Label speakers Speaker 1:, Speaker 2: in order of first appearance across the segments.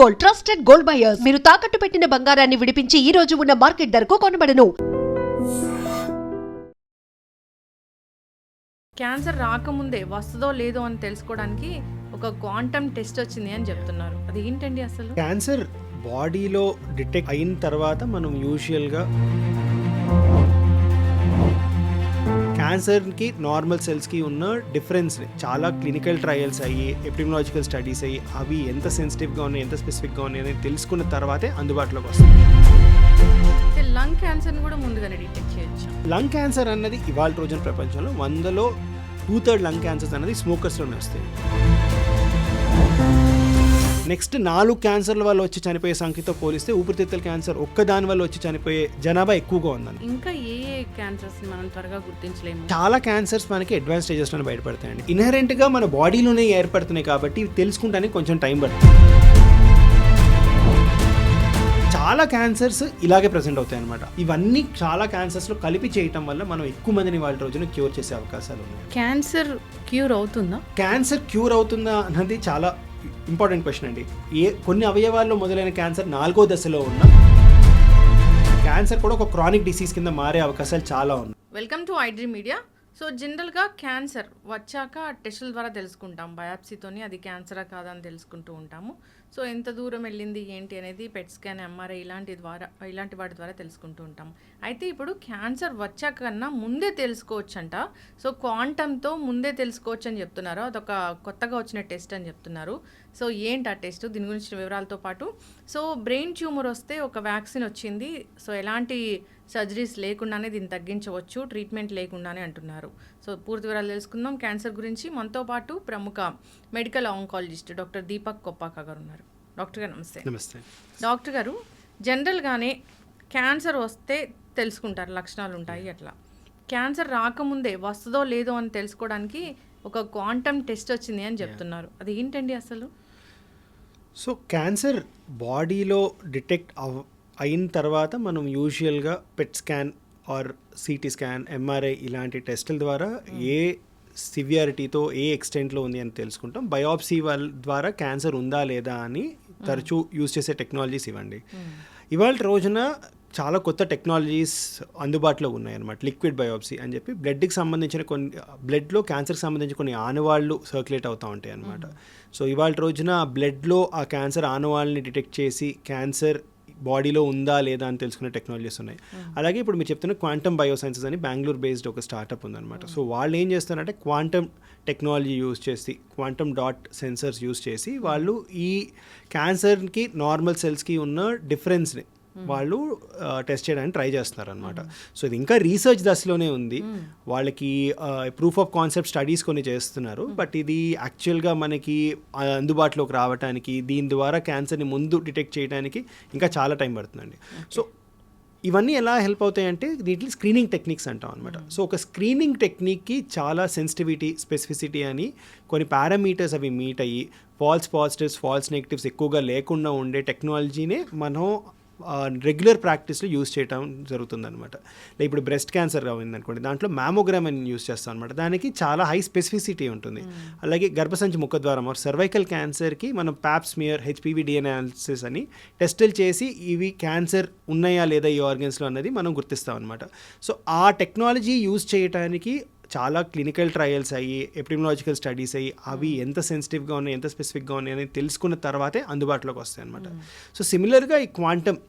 Speaker 1: Gold, trusted gold buyers. మీరు తాకట్టు పెట్టిన బంగారాన్ని విడిపించి ఈ రోజు ఉన్న మార్కెట్ ధరకు కొనబడను.
Speaker 2: క్యాన్సర్ రాకముందే వస్తుందో లేదో అని తెలుసుకోవడానికి ఒక క్వాంటమ్ టెస్ట్ వచ్చింది అని చెప్తున్నారు. అది ఏంటండి అసలు?
Speaker 3: క్యాన్సర్ బాడీలో డిటెక్ట్ అయిన తర్వాత మనం యూజువల్గా క్యాన్సర్కి నార్మల్ సెల్స్కి ఉన్న డిఫరెన్స్ చాలా క్లినికల్ ట్రయల్స్ అయ్యి ఎపిడెమియాలజికల్ స్టడీస్ అయ్యి అవి ఎంత సెన్సిటివ్గా ఉన్నాయి ఎంత స్పెసిఫిక్గా ఉన్నాయి అనేది తెలుసుకున్న తర్వాతే అందుబాటులోకి వస్తుంది.
Speaker 2: లంగ్ క్యాన్సర్ని కూడా ముందుగానే డిటెక్ట్ చేయొచ్చు.
Speaker 3: లంగ్ క్యాన్సర్ అన్నది ఇవాళ రోజున ప్రపంచంలో 100లో 2/3 లంగ్ క్యాన్సర్స్ అనేది స్మోకర్స్లోనే వస్తాయి. నెక్స్ట్ 4 క్యాన్సర్ల వల్ల వచ్చి చనిపోయే సంఖ్యతో పోలిస్తే ఊపిరితిత్తుల క్యాన్సర్ ఒక్కదాని వల్ల వచ్చి చనిపోయే జనాభా ఎక్కువగా ఉందని.
Speaker 2: ఇంకా ఏ క్యాన్సర్స్ మనం త్వరగా గుర్తించలేము.
Speaker 3: చాలా క్యాన్సర్స్ మనకి అడ్వాన్స్ స్టేజెస్లోనే బయటపడతాయండి. ఇన్హెరెంట్గా మన బాడీలోనే ఏర్పడుతున్నాయి కాబట్టి ఇవి తెలుసుకుంటానికి కొంచెం టైం పడుతుంది. చాలా క్యాన్సర్స్ ఇలాగే ప్రెసెంట్ అవుతాయి అనమాట. ఇవన్నీ చాలా క్యాన్సర్స్లో కలిపి చేయటం వల్ల మనం ఎక్కువ మందిని వాళ్ళ రోజున క్యూర్ చేసే అవకాశాలు ఉన్నాయి.
Speaker 2: క్యాన్సర్ క్యూర్ అవుతుందా?
Speaker 3: క్యాన్సర్ క్యూర్ అవుతుందా అన్నది చాలా ఇంపార్టెంట్ క్వశ్చన్ అండి. కొన్ని అవయవాల్లో మొదలైన క్యాన్సర్ 4వ దశలో ఉన్న క్యాన్సర్ కూడా ఒక క్రానిక్ డిసీజ్ కింద మారే అవకాశాలు చాలా ఉన్నాయి.
Speaker 2: Welcome to iDream media. So జనరల్గా క్యాన్సర్ వచ్చాక టెస్టుల ద్వారా తెలుసుకుంటాం, బయాప్సీతోని అది క్యాన్సరా కాదా అని తెలుసుకుంటూ ఉంటాము. సో ఎంత దూరం వెళ్ళింది ఏంటి అనేది పెట్ స్కాన్, ఎంఆర్ఐ ఇలాంటి వాటి ద్వారా తెలుసుకుంటూ ఉంటాము. అయితే ఇప్పుడు క్యాన్సర్ వచ్చాక కన్నా ముందే తెలుసుకోవచ్చంట. సో క్వాంటమ్తో ముందే తెలుసుకోవచ్చు అని చెప్తున్నారు. అదొక కొత్తగా వచ్చిన టెస్ట్ అని చెప్తున్నారు. సో ఏంటి ఆ టెస్ట్, దీని గురించిన వివరాలతో పాటు సో బ్రెయిన్ ట్యూమర్ వస్తే ఒక వ్యాక్సిన్ వచ్చింది, సో ఎలాంటి సర్జరీస్ లేకుండానే దీన్ని తగ్గించవచ్చు, ట్రీట్మెంట్ లేకుండానే అంటున్నారు. సో పూర్తి వివరాలు తెలుసుకుందాం క్యాన్సర్ గురించి. మనతో పాటు ప్రముఖ medical oncologist doctor Deepak Koppaka గారు ఉన్నారు. డాక్టర్ గారు నమస్తే.
Speaker 3: నమస్తే
Speaker 2: డాక్టర్ గారు, జనరల్గానే క్యాన్సర్ వస్తే తెలుసుకుంటారు, లక్షణాలు ఉంటాయి అట్లా. క్యాన్సర్ రాకముందే వస్తుందో లేదో అని తెలుసుకోవడానికి ఒక క్వాంటమ్ టెస్ట్ వచ్చింది అని చెప్తున్నారు. అది ఏంటండి అసలు?
Speaker 3: సో క్యాన్సర్ బాడీలో డిటెక్ట్ అయిన తర్వాత మనం యూజువల్గా PET scan or C T scan, MRI ఇలాంటి టెస్టుల ద్వారా ఏ సివియారిటీతో ఏ ఎక్స్టెంట్లో ఉంది అని తెలుసుకుంటాం. బయాప్సీ ద్వారా క్యాన్సర్ ఉందా లేదా అని తరచూ యూజ్ చేసే టెక్నాలజీస్ ఇవ్వండి. ఇవాళ రోజున చాలా కొత్త టెక్నాలజీస్ అందుబాటులో ఉన్నాయన్నమాట. లిక్విడ్ బయాప్సీ అని చెప్పి బ్లడ్కి సంబంధించిన బ్లడ్లో క్యాన్సర్కి సంబంధించిన కొన్ని ఆనవాళ్ళు సర్క్యులేట్ అవుతూ ఉంటాయి అన్నమాట. సో ఇవాళ రోజున బ్లడ్లో ఆ క్యాన్సర్ ఆనవాళ్ళని డిటెక్ట్ చేసి క్యాన్సర్ బాడీలో ఉందా లేదా అని తెలుసుకునే టెక్నాలజీస్ ఉన్నాయి. అలాగే ఇప్పుడు మీరు చెప్తున్న క్వాంటమ్ బయోసైన్సెస్ అని బెంగళూరు బేస్డ్ ఒక స్టార్టప్ ఉందన్నమాట. సో వాళ్ళు ఏం చేస్తారంటే క్వాంటమ్ టెక్నాలజీ యూజ్ చేసి క్వాంటమ్ డాట్ సెన్సర్స్ యూజ్ చేసి వాళ్ళు ఈ క్యాన్సర్కి నార్మల్ సెల్స్కి ఉన్న డిఫరెన్స్ని వాళ్ళు టెస్ట్ చేయడానికి ట్రై చేస్తున్నారు అనమాట. సో ఇది ఇంకా రీసెర్చ్ దశలోనే ఉంది. వాళ్ళకి ప్రూఫ్ ఆఫ్ కాన్సెప్ట్ స్టడీస్ కొన్ని చేస్తున్నారు. బట్ ఇది యాక్చువల్గా మనకి అందుబాటులోకి రావడానికి, దీని ద్వారా క్యాన్సర్ని ముందు డిటెక్ట్ చేయడానికి ఇంకా చాలా టైం పడుతుందండి. సో ఇవన్నీ ఎలా హెల్ప్ అవుతాయంటే దీంట్లో స్క్రీనింగ్ టెక్నిక్స్ అంటాం అనమాట. సో ఒక స్క్రీనింగ్ టెక్నిక్కి చాలా సెన్సిటివిటీ, స్పెసిఫిసిటీ అని కొన్ని పారామీటర్స్ అవి మీట్ అయ్యి ఫాల్స్ పాజిటివ్స్, ఫాల్స్ నెగిటివ్స్ ఎక్కువగా లేకుండా ఉండే టెక్నాలజీనే మనం రెగ్యులర్ ప్రాక్టీస్లో యూజ్ చేయడం జరుగుతుందన్నమాట. లైక్ ఇప్పుడు బ్రెస్ట్ క్యాన్సర్ కావాలి అనుకోండి, దాంట్లో మ్యామోగ్రామ్ అని యూజ్ చేస్తాం అనమాట. దానికి చాలా హై స్పెసిఫిసిటీ ఉంటుంది. అలాగే గర్భసంచి ముఖద్వారం సర్వైకల్ క్యాన్సర్కి మనం Pap smear, HPV DNA analysis అని టెస్టులు చేసి ఇవి క్యాన్సర్ ఉన్నాయా లేదా ఈ ఆర్గన్స్లో అన్నది మనం గుర్తిస్తాం అనమాట. సో ఆ టెక్నాలజీ యూజ్ చేయడానికి చాలా క్లినికల్ ట్రయల్స్ అయ్యి ఎపిడెమియాలజికల్ స్టడీస్ అయ్యి అవి ఎంత సెన్సిటివ్గా ఉన్నాయి ఎంత స్పెసిఫిక్గా ఉన్నాయి అనేది తెలుసుకున్న తర్వాతే అందుబాటులోకి వస్తాయి అనమాట. సో సిమిలర్గా ఈ క్వాంటమ్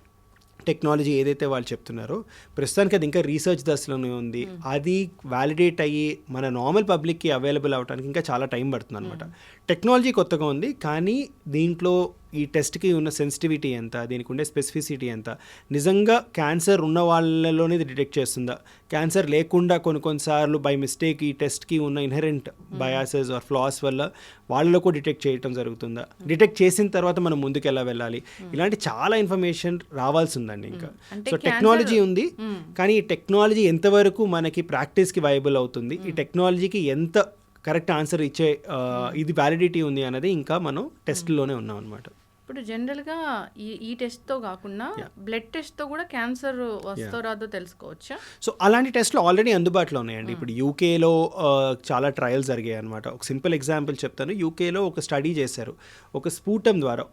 Speaker 3: టెక్నాలజీ ఏదైతే వాళ్ళు చెప్తున్నారో ప్రస్తుతానికి అది ఇంకా రీసెర్చ్ దశలోనే ఉంది. అది వ్యాలిడేట్ అయ్యి మన నార్మల్ పబ్లిక్కి అవైలబుల్ అవ్వడానికి ఇంకా చాలా టైం పడుతుంది అనమాట. టెక్నాలజీ కొత్తగా ఉంది, కానీ దీంట్లో ఈ టెస్ట్కి ఉన్న సెన్సిటివిటీ ఎంత, దీనికి ఉండే స్పెసిఫిసిటీ ఎంత, నిజంగా క్యాన్సర్ ఉన్న వాళ్ళలోనే ఇది డిటెక్ట్ చేస్తుందా, క్యాన్సర్ లేకుండా కొన్నిసార్లు బై మిస్టేక్ ఈ టెస్ట్కి ఉన్న ఇన్హెరెంట్ బయాసెస్ ఆర్ ఫ్లాస్ వల్ల వాళ్ళలో కూడా డిటెక్ట్ చేయడం జరుగుతుందా, డిటెక్ట్ చేసిన తర్వాత మనం ముందుకు ఎలా వెళ్ళాలి, ఇలాంటి చాలా ఇన్ఫర్మేషన్ రావాల్సి ఉందండి ఇంకా. సో టెక్నాలజీ ఉంది, కానీ ఈ టెక్నాలజీ ఎంతవరకు మనకి ప్రాక్టీస్కి వైబుల్ అవుతుంది, ఈ టెక్నాలజీకి ఎంత కరెక్ట్ ఆన్సర్ ఇచ్చే ఇది వ్యాలిడిటీ ఉంది అనేది ఇంకా మనం టెస్ట్లోనే ఉన్నాం అనమాట.
Speaker 2: ఇప్పుడు జనరల్గా ఈ టెస్ట్తో కాకుండా బ్లడ్ టెస్ట్తో కూడా క్యాన్సర్ వస్తో రాదో తెలుసుకోవచ్చా?
Speaker 3: సో అలాంటి టెస్ట్లు ఆల్రెడీ అందుబాటులో ఉన్నాయండి. ఇప్పుడు యూకేలో చాలా ట్రయల్స్ జరిగాయి అనమాట. ఒక సింపుల్ ఎగ్జాంపుల్ చెప్తాను. యూకేలో ఒక స్టడీ చేశారు. ఒక స్పూటం ద్వారా,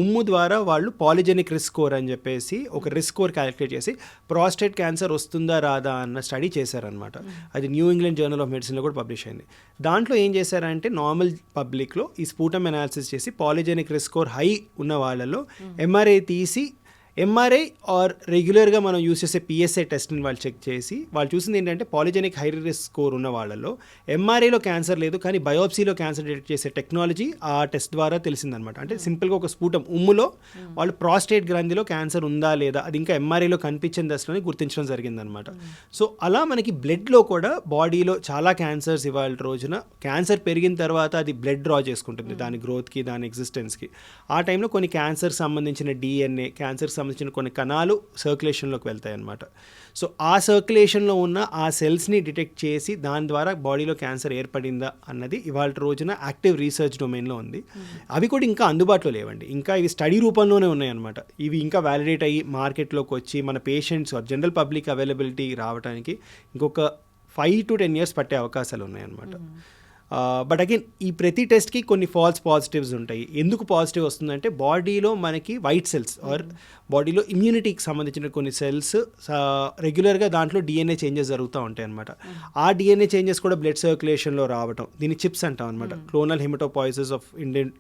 Speaker 3: ఉమ్ము ద్వారా వాళ్ళు పాలిజెనిక్ రిస్క్ స్కోర్ అని చెప్పేసి ఒక రిస్క్ స్కోర్ క్యాలిక్యులేట్ చేసి ప్రాస్టేట్ క్యాన్సర్ వస్తుందా రాదా అన్న స్టడీ చేశారనమాట. అది న్యూ ఇంగ్లాండ్ జర్నల్ ఆఫ్ మెడిసిన్లో కూడా పబ్లిష్ అయింది. దాంట్లో ఏం చేశారంటే నార్మల్ పబ్లిక్లో ఈ స్పూటం అనాలిసిస్ చేసి పాలిజెనిక్ రిస్క్ స్కోర్ హై ఉన్న వాళ్ళలో ఎంఆర్ఐ తీసి ఎంఆర్ఐ ఆర్ రెగ్యులర్గా మనం యూస్ చేసే పిఎస్ఏ టెస్ట్ని వాళ్ళు చెక్ చేసి వాళ్ళు చూసింది ఏంటంటే పాలిజెనిక్ హై రిస్క్ స్కోర్ ఉన్న వాళ్ళలో ఎంఆర్ఐలో క్యాన్సర్ లేదు, కానీ బయోప్సీలో క్యాన్సర్ డిటెక్ట్ చేసే టెక్నాలజీ ఆ టెస్ట్ ద్వారా తెలిసిందనమాట. అంటే సింపుల్గా ఒక స్పూటం ఉమ్ములో వాళ్ళు ప్రాస్టేట్ గ్రంథిలో క్యాన్సర్ ఉందా లేదా అది ఇంకా ఎంఆర్ఐలో కనిపించిన దశలోనే గుర్తించడం జరిగిందనమాట. సో అలా మనకి బ్లడ్లో కూడా బాడీలో చాలా క్యాన్సర్స్ ఇవాళ రోజున క్యాన్సర్ పెరిగిన తర్వాత అది బ్లడ్ డ్రా చేసుకుంటుంది దాని గ్రోత్కి, దాని ఎగ్జిస్టెన్స్కి. ఆ టైంలో కొన్ని క్యాన్సర్ సంబంధించిన డిఎన్ఏ, క్యాన్సర్ సంబంధించిన కొన్ని కణాలు సర్క్యులేషన్లోకి వెళ్తాయి అన్నమాట. సో ఆ సర్క్యులేషన్లో ఉన్న ఆ సెల్స్ని డిటెక్ట్ చేసి దాని ద్వారా బాడీలో క్యాన్సర్ ఏర్పడిందా అన్నది ఇవాళ రోజున యాక్టివ్ రీసెర్చ్ డొమైన్లో ఉంది. అవి కూడా ఇంకా అందుబాటులో లేవండి, ఇంకా ఇవి స్టడీ రూపంలోనే ఉన్నాయన్నమాట. ఇవి ఇంకా వ్యాలిడేట్ అయ్యి మార్కెట్లోకి వచ్చి మన పేషెంట్స్ జనరల్ పబ్లిక్ అవైలబిలిటీ రావడానికి ఇంకొక 5 to 10 years పట్టే అవకాశాలు ఉన్నాయన్నమాట. బట్ అగైన్ ఈ ప్రతి టెస్ట్కి కొన్ని ఫాల్స్ పాజిటివ్స్ ఉంటాయి. ఎందుకు పాజిటివ్ వస్తుందంటే బాడీలో మనకి వైట్ సెల్స్ ఆర్ బాడీలో ఇమ్యూనిటీకి సంబంధించిన కొన్ని సెల్స్ రెగ్యులర్గా దాంట్లో డిఎన్ఏ చేంజెస్ జరుగుతూ ఉంటాయి అనమాట. ఆ డిఎన్ఏ చేంజెస్ కూడా బ్లడ్ సర్క్యులేషన్లో రావటం, దీన్ని చిప్స్ అంటాం అనమాట. క్లోనల్ హెమటోపాయిసిస్ ఆఫ్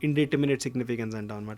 Speaker 3: ఇండిటర్మినేట్ సిగ్నిఫికెన్స్ అంటాం అనమాట.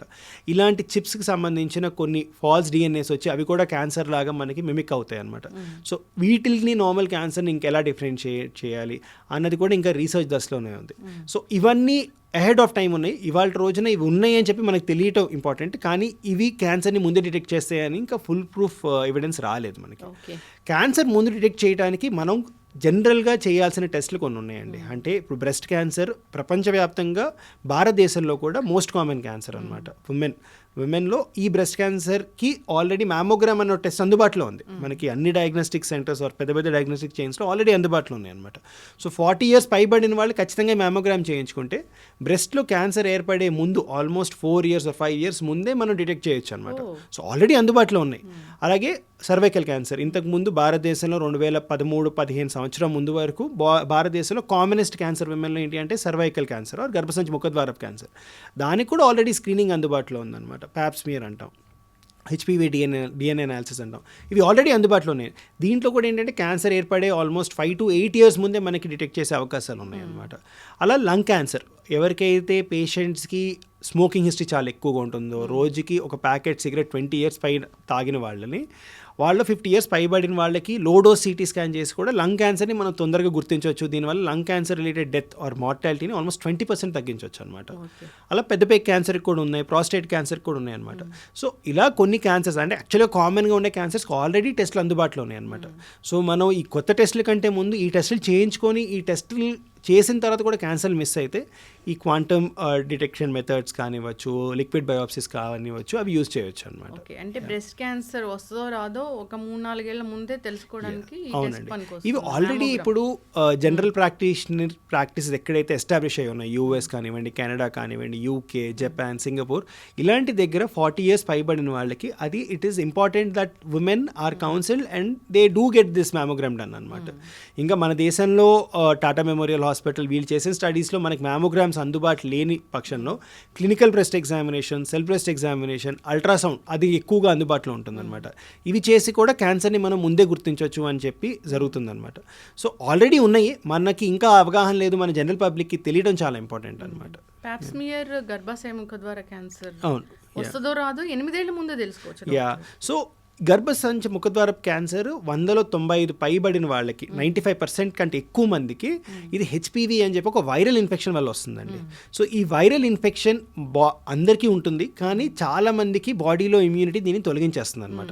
Speaker 3: ఇలాంటి చిప్స్కి సంబంధించిన కొన్ని ఫాల్స్ డిఎన్ఏస్ వచ్చి అవి కూడా క్యాన్సర్ లాగా మనకి మిమిక్ అవుతాయి అనమాట. సో వీటిని నార్మల్ క్యాన్సర్ని ఇంకెలా డిఫరెన్షియేట్ చేయాలి అన్నది కూడా ఇంకా రీసెర్చ్ దశలోనే ఉంది. సో ఇవన్నీ అహెడ్ ఆఫ్ టైం ఉన్నాయి. ఇవాళ రోజున ఇవి ఉన్నాయి అని చెప్పి మనకు తెలియటం ఇంపార్టెంట్, కానీ ఇవి క్యాన్సర్ని ముందు డిటెక్ట్ చేస్తాయని ఇంకా ఫుల్ ప్రూఫ్ ఎవిడెన్స్ రాలేదు మనకి. క్యాన్సర్ ముందు డిటెక్ట్ చేయడానికి మనం జనరల్గా చేయాల్సిన టెస్టులు కొన్ని ఉన్నాయండి. అంటే ఇప్పుడు బ్రెస్ట్ క్యాన్సర్ ప్రపంచవ్యాప్తంగా, భారతదేశంలో కూడా మోస్ట్ కామన్ క్యాన్సర్ అనమాట. విమెన్లో ఈ బ్రెస్ట్ క్యాన్సర్కి ఆల్రెడీ మ్యామోగ్రామ్ అనే టెస్ట్ అందుబాటులో ఉంది. మనకి అన్ని డయాగ్నోస్టిక్ సెంటర్స్ పెద్ద పెద్ద డయాగ్నోస్టిక్ చైన్స్లో ఆల్రెడీ అందుబాటులో ఉన్నాయి అనమాట. సో 40 years పైబడిన వాళ్ళు ఖచ్చితంగా మ్యామోగ్రామ్ చేయించుకుంటే బ్రెస్ట్లో క్యాన్సర్ ఏర్పడే ముందు ఆల్మోస్ట్ 4 years or 5 years ముందే మనం డిటెక్ట్ చేయొచ్చు అనమాట. సో ఆల్రెడీ అందుబాటులో ఉన్నాయి. అలాగే సర్వైకల్ క్యాన్సర్ ఇంతకుముందు భారతదేశంలో 2013-15 సంవత్సరం ముందు వరకు భారతదేశంలో కామనెస్ట్ క్యాన్సర్ విమెన్లో ఏంటి అంటే సర్వైకల్ క్యాన్సర్ ఆర్ గర్భసంచి ముఖద్వారపు క్యాన్సర్. దానికి కూడా ఆల్రెడీ స్క్రీనింగ్ అందుబాటులో ఉందన్నమాట. ప్యాప్స్మియర్ అంటాం, హెచ్పివి డిఎన్ఏ అనాలిసిస్ అంటాం. ఇవి ఆల్రెడీ అందుబాటులో ఉన్నాయి. దీంట్లో కూడా ఏంటంటే క్యాన్సర్ ఏర్పడే ఆల్మోస్ట్ 5 to 8 years ముందే మనకి డిటెక్ట్ చేసే అవకాశాలు ఉన్నాయన్నమాట. అలా లంగ్ క్యాన్సర్ ఎవరికైతే పేషెంట్స్కి స్మోకింగ్ హిస్టరీ చాలా ఎక్కువగా ఉంటుందో, రోజుకి ఒక ప్యాకెట్ సిగరెట్ 20 years పై తాగిన వాళ్ళని, వాళ్ళు 50 years పైబడిన వాళ్ళకి లో డోస్ సిటీ స్కాన్ చేసి కూడా లంగ్ క్యాన్సర్ని మనం తొందరగా గుర్తించవచ్చు. దీనివల్ల lung cancer related death or మార్టాలిటీని ఆల్మోస్ట్ 20% తగ్గించవచ్చు అనమాట. అలా పెద్దపేక క్యాన్సర్కి కూడా ఉన్నాయి, ప్రాస్టేట్ క్యాన్సర్కి కూడా ఉన్నాయి అనమాట. సో ఇలా కొన్ని క్యాన్సర్స్ అంటే యాక్చువల్గా కామన్గా ఉండే క్యాన్సర్స్కి ఆల్రెడీ టెస్టులు అందుబాటులో ఉన్నాయి అనమాట. సో మనం ఈ కొత్త టెస్టుల కంటే ముందు ఈ టెస్టులు చేయించుకొని ఈ టెస్టులు చేసిన తర్వాత కూడా క్యాన్సర్ మిస్ అయితే ఈ క్వాంటమ్ డిటెక్షన్ మెథడ్స్ కానివ్వచ్చు, లిక్విడ్ బయోప్సిస్ కానివ్వచ్చు, అవి యూజ్ చేయొచ్చు అనమాట.
Speaker 2: అంటే బ్రెస్ట్ క్యాన్సర్ వస్తుందో రాదో ఒక 3-4 ఏళ్ల ముందే తెలుసుకోవడానికి
Speaker 3: అవునండి. ఇవి ఆల్రెడీ ఇప్పుడు జనరల్ ప్రాక్టీస్ ఎక్కడైతే ఎస్టాబ్లిష్ అయ్యి ఉన్నాయి, యూఎస్ కానివ్వండి, కెనడా కానివ్వండి, యూకే, జపాన్, సింగపూర్, ఇలాంటి దగ్గర 40 years పైబడిన వాళ్ళకి అది it is important that women are counselled and they do get this mammogram done అనమాట. ఇంకా మన దేశంలో టాటా మెమోరియల్ హాస్పిటల్ వీళ్ళు చేసిన స్టడీస్లో మనకి మ్యామోగ్రామ్స్ అందుబాటు లేని పక్షంలో clinical breast examination, cell breast examination, ultrasound అది ఎక్కువగా అందుబాటులో ఉంటుందన్నమాట. ఇవి చేసి కూడా క్యాన్సర్ని మనం ముందే గుర్తించవచ్చు అని చెప్పి జరుగుతుందన్నమాట. సో ఆల్రెడీ ఉన్నాయి, మనకి ఇంకా అవగాహన లేదు, మన జనరల్ పబ్లిక్కి తెలియడం చాలా ఇంపార్టెంట్ అనమాట.
Speaker 2: ప్యాప్స్మియర్ గర్భాశయ ముఖద్వార క్యాన్సర్
Speaker 3: అవును
Speaker 2: వస్తుందో రాదో 8 ఏళ్ల ముందే తెలుసుకోవచ్చు.
Speaker 3: యా, సో గర్భసంచి ముఖద్వారపు క్యాన్సర్ 100లో 95 పైబడిన వాళ్ళకి 95% కంటే ఎక్కువ మందికి ఇది హెచ్పివి అని చెప్పి ఒక వైరల్ ఇన్ఫెక్షన్ వల్ల వస్తుందండి. సో ఈ వైరల్ ఇన్ఫెక్షన్ అందరికీ ఉంటుంది, కానీ చాలా మందికి బాడీలో ఇమ్యూనిటీ దీన్ని తొలగించేస్తుంది అనమాట.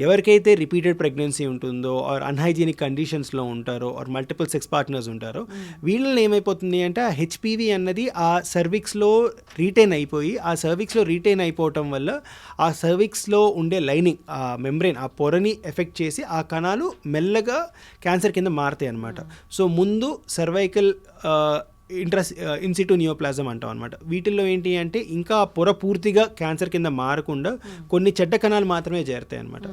Speaker 3: ఎవరికైతే రిపీటెడ్ ప్రెగ్నెన్సీ ఉంటుందో ఆర్ అన్హైజీనిక్ కండిషన్స్లో ఉంటారో ఆర్ మల్టిపుల్ సెక్స్ పార్ట్నర్స్ ఉంటారో వీళ్ళని ఏమైపోతుంది అంటే ఆ హెచ్పివి అన్నది ఆ సర్విక్స్లో రీటైన్ అయిపోయి, ఆ సర్విక్స్లో రీటైన్ అయిపోవటం వల్ల ఆ సర్విక్స్లో ఉండే లైనింగ్ మెంబ్రెయిన్ ఆ పొరని ఎఫెక్ట్ చేసి ఆ కణాలు మెల్లగా క్యాన్సర్ కింద మారుతాయి అన్నమాట. సో ముందు సర్వైకల్ ఇన్సిటు నియోప్లాజం అంటాం అనమాట. వీటిల్లో ఏంటి అంటే ఇంకా పొర పూర్తిగా క్యాన్సర్ కింద మారకుండా కొన్ని చెడ్డ కణాలు మాత్రమే చేరుతాయి అనమాట.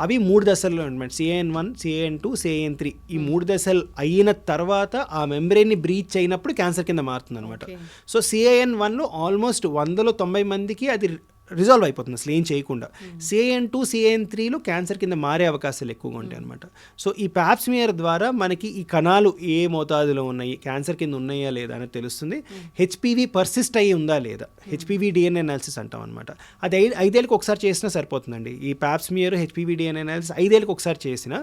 Speaker 3: అవి 3 దశల్లో అనమాట, CAN1, CAN2, CAN3. ఈ 3 దశలు అయిన తర్వాత ఆ మెంబ్రెయిన్ని బ్రీచ్ అయినప్పుడు క్యాన్సర్ కింద మారుతుంది అనమాట. సో CAN1లో ఆల్మోస్ట్ 100లో 90 మందికి అది రిజాల్వ్ అయిపోతుంది అసలు ఏం చేయకుండా. CAN2, CAN3లో క్యాన్సర్ కింద మారే అవకాశాలు ఎక్కువగా ఉంటాయి అనమాట. సో ఈ ప్యాప్స్మియర్ ద్వారా మనకి ఈ కణాలు ఏ మోతాదులో ఉన్నాయి, క్యాన్సర్ కింద ఉన్నాయా లేదా అనేది తెలుస్తుంది. HPV పర్సిస్ట్ అయ్యి ఉందా లేదా, HPV DNA అనాలిసిస్ అంటాం అనమాట. అది 5 ఏళ్ళకి ఒకసారి చేసినా సరిపోతుందండి. ఈ ప్యాప్స్మియర్ HPV DNA అనాలిసిస్ 5 ఏళ్ళకి ఒకసారి చేసినా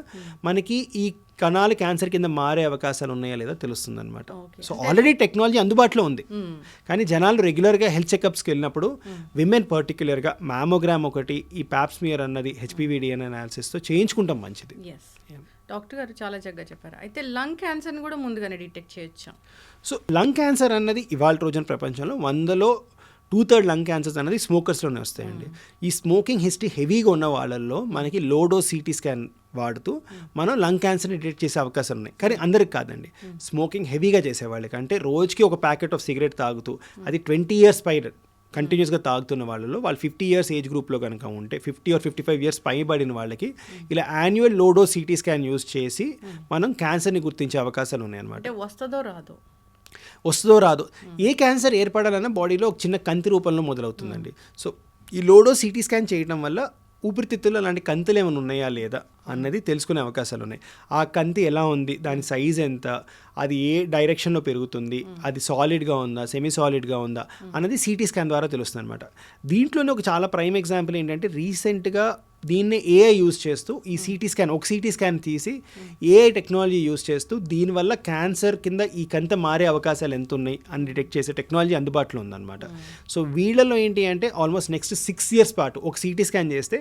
Speaker 3: మనకి ఈ కణాలు క్యాన్సర్ కింద మారే అవకాశాలు ఉన్నాయా లేదా తెలుస్తుంది అనమాట. సో ఆల్రెడీ టెక్నాలజీ అందుబాటులో ఉంది, కానీ జనాలు రెగ్యులర్గా హెల్త్ చెకప్స్కి వెళ్ళినప్పుడు విమెన్ పర్టికులర్గా మ్యామోగ్రామ్ ఒకటి, ఈ ప్యాప్స్మియర్ అన్నది HPV DNA అనాలిసిస్తో చేయించుకుంటాం మంచిది.
Speaker 2: డాక్టర్ గారు చాలా చక్కగా చెప్పారు. అయితే లంగ్ క్యాన్సర్ని కూడా ముందుగానే డిటెక్ట్ చేయొచ్చా?
Speaker 3: సో లంగ్ క్యాన్సర్ అన్నది ఇవాళ రోజున ప్రపంచంలో 100లో 2/3 లంగ్ క్యాన్సర్స్ అనేది స్మోకర్స్లోనే వస్తాయండి. ఈ స్మోకింగ్ హిస్టరీ హెవీగా ఉన్న వాళ్ళల్లో మనకి లోడో CT స్కాన్ వాడుతూ మనం లంగ్ క్యాన్సర్ని డిటెక్ట్ చేసే అవకాశాలు ఉన్నాయి. కానీ అందరికి కాదండి, స్మోకింగ్ హెవీగా చేసేవాళ్ళకి, అంటే రోజుకి ఒక ప్యాకెట్ ఆఫ్ సిగరెట్ తాగుతూ అది 20 years పైన కంటిన్యూస్గా తాగుతున్న వాళ్ళలో, వాళ్ళు 50 years ఏజ్ గ్రూప్లో కనుక ఉంటే, 50 or 55 years పైబడిన వాళ్ళకి ఇలా యాన్యువల్ లోడో CT స్కాన్ యూజ్ చేసి మనం క్యాన్సర్ని గుర్తించే అవకాశాలు ఉన్నాయన్నమాట.
Speaker 2: అంటే వస్తుందో
Speaker 3: రాదో ఏ క్యాన్సర్ ఏర్పడాలన్నా బాడీలో ఒక చిన్న కంతి రూపంలో మొదలవుతుందండి. సో ఈ లోడో CT స్కాన్ చేయడం వల్ల ఊపిరితిత్తుల్లో అలాంటి కంతులు ఏమైనా ఉన్నాయా లేదా అన్నది తెలుసుకునే అవకాశాలు ఉన్నాయి. ఆ కంతి ఎలా ఉంది, దాని సైజ్ ఎంత, అది ఏ డైరెక్షన్లో పెరుగుతుంది, అది సాలిడ్గా ఉందా, సెమీ సాలిడ్గా ఉందా అన్నది CT స్కాన్ ద్వారా తెలుస్తుంది అనమాట. దీంట్లోనే ఒక చాలా ప్రైమ్ ఎగ్జాంపుల్ ఏంటంటే రీసెంట్గా దీన్నే AI యూజ్ చేస్తూ ఈ CT స్కాన్, ఒక CT స్కాన్ తీసి AI టెక్నాలజీ యూజ్ చేస్తూ దీనివల్ల క్యాన్సర్ కింద ఈ కంత మారే అవకాశాలు ఎంత ఉన్నాయి అని డిటెక్ట్ చేసే టెక్నాలజీ అందుబాటులో ఉందన్నమాట. సో వీళ్ళలో ఏంటి అంటే ఆల్మోస్ట్ నెక్స్ట్ 6 years పాటు ఒక CT స్కాన్ చేస్తే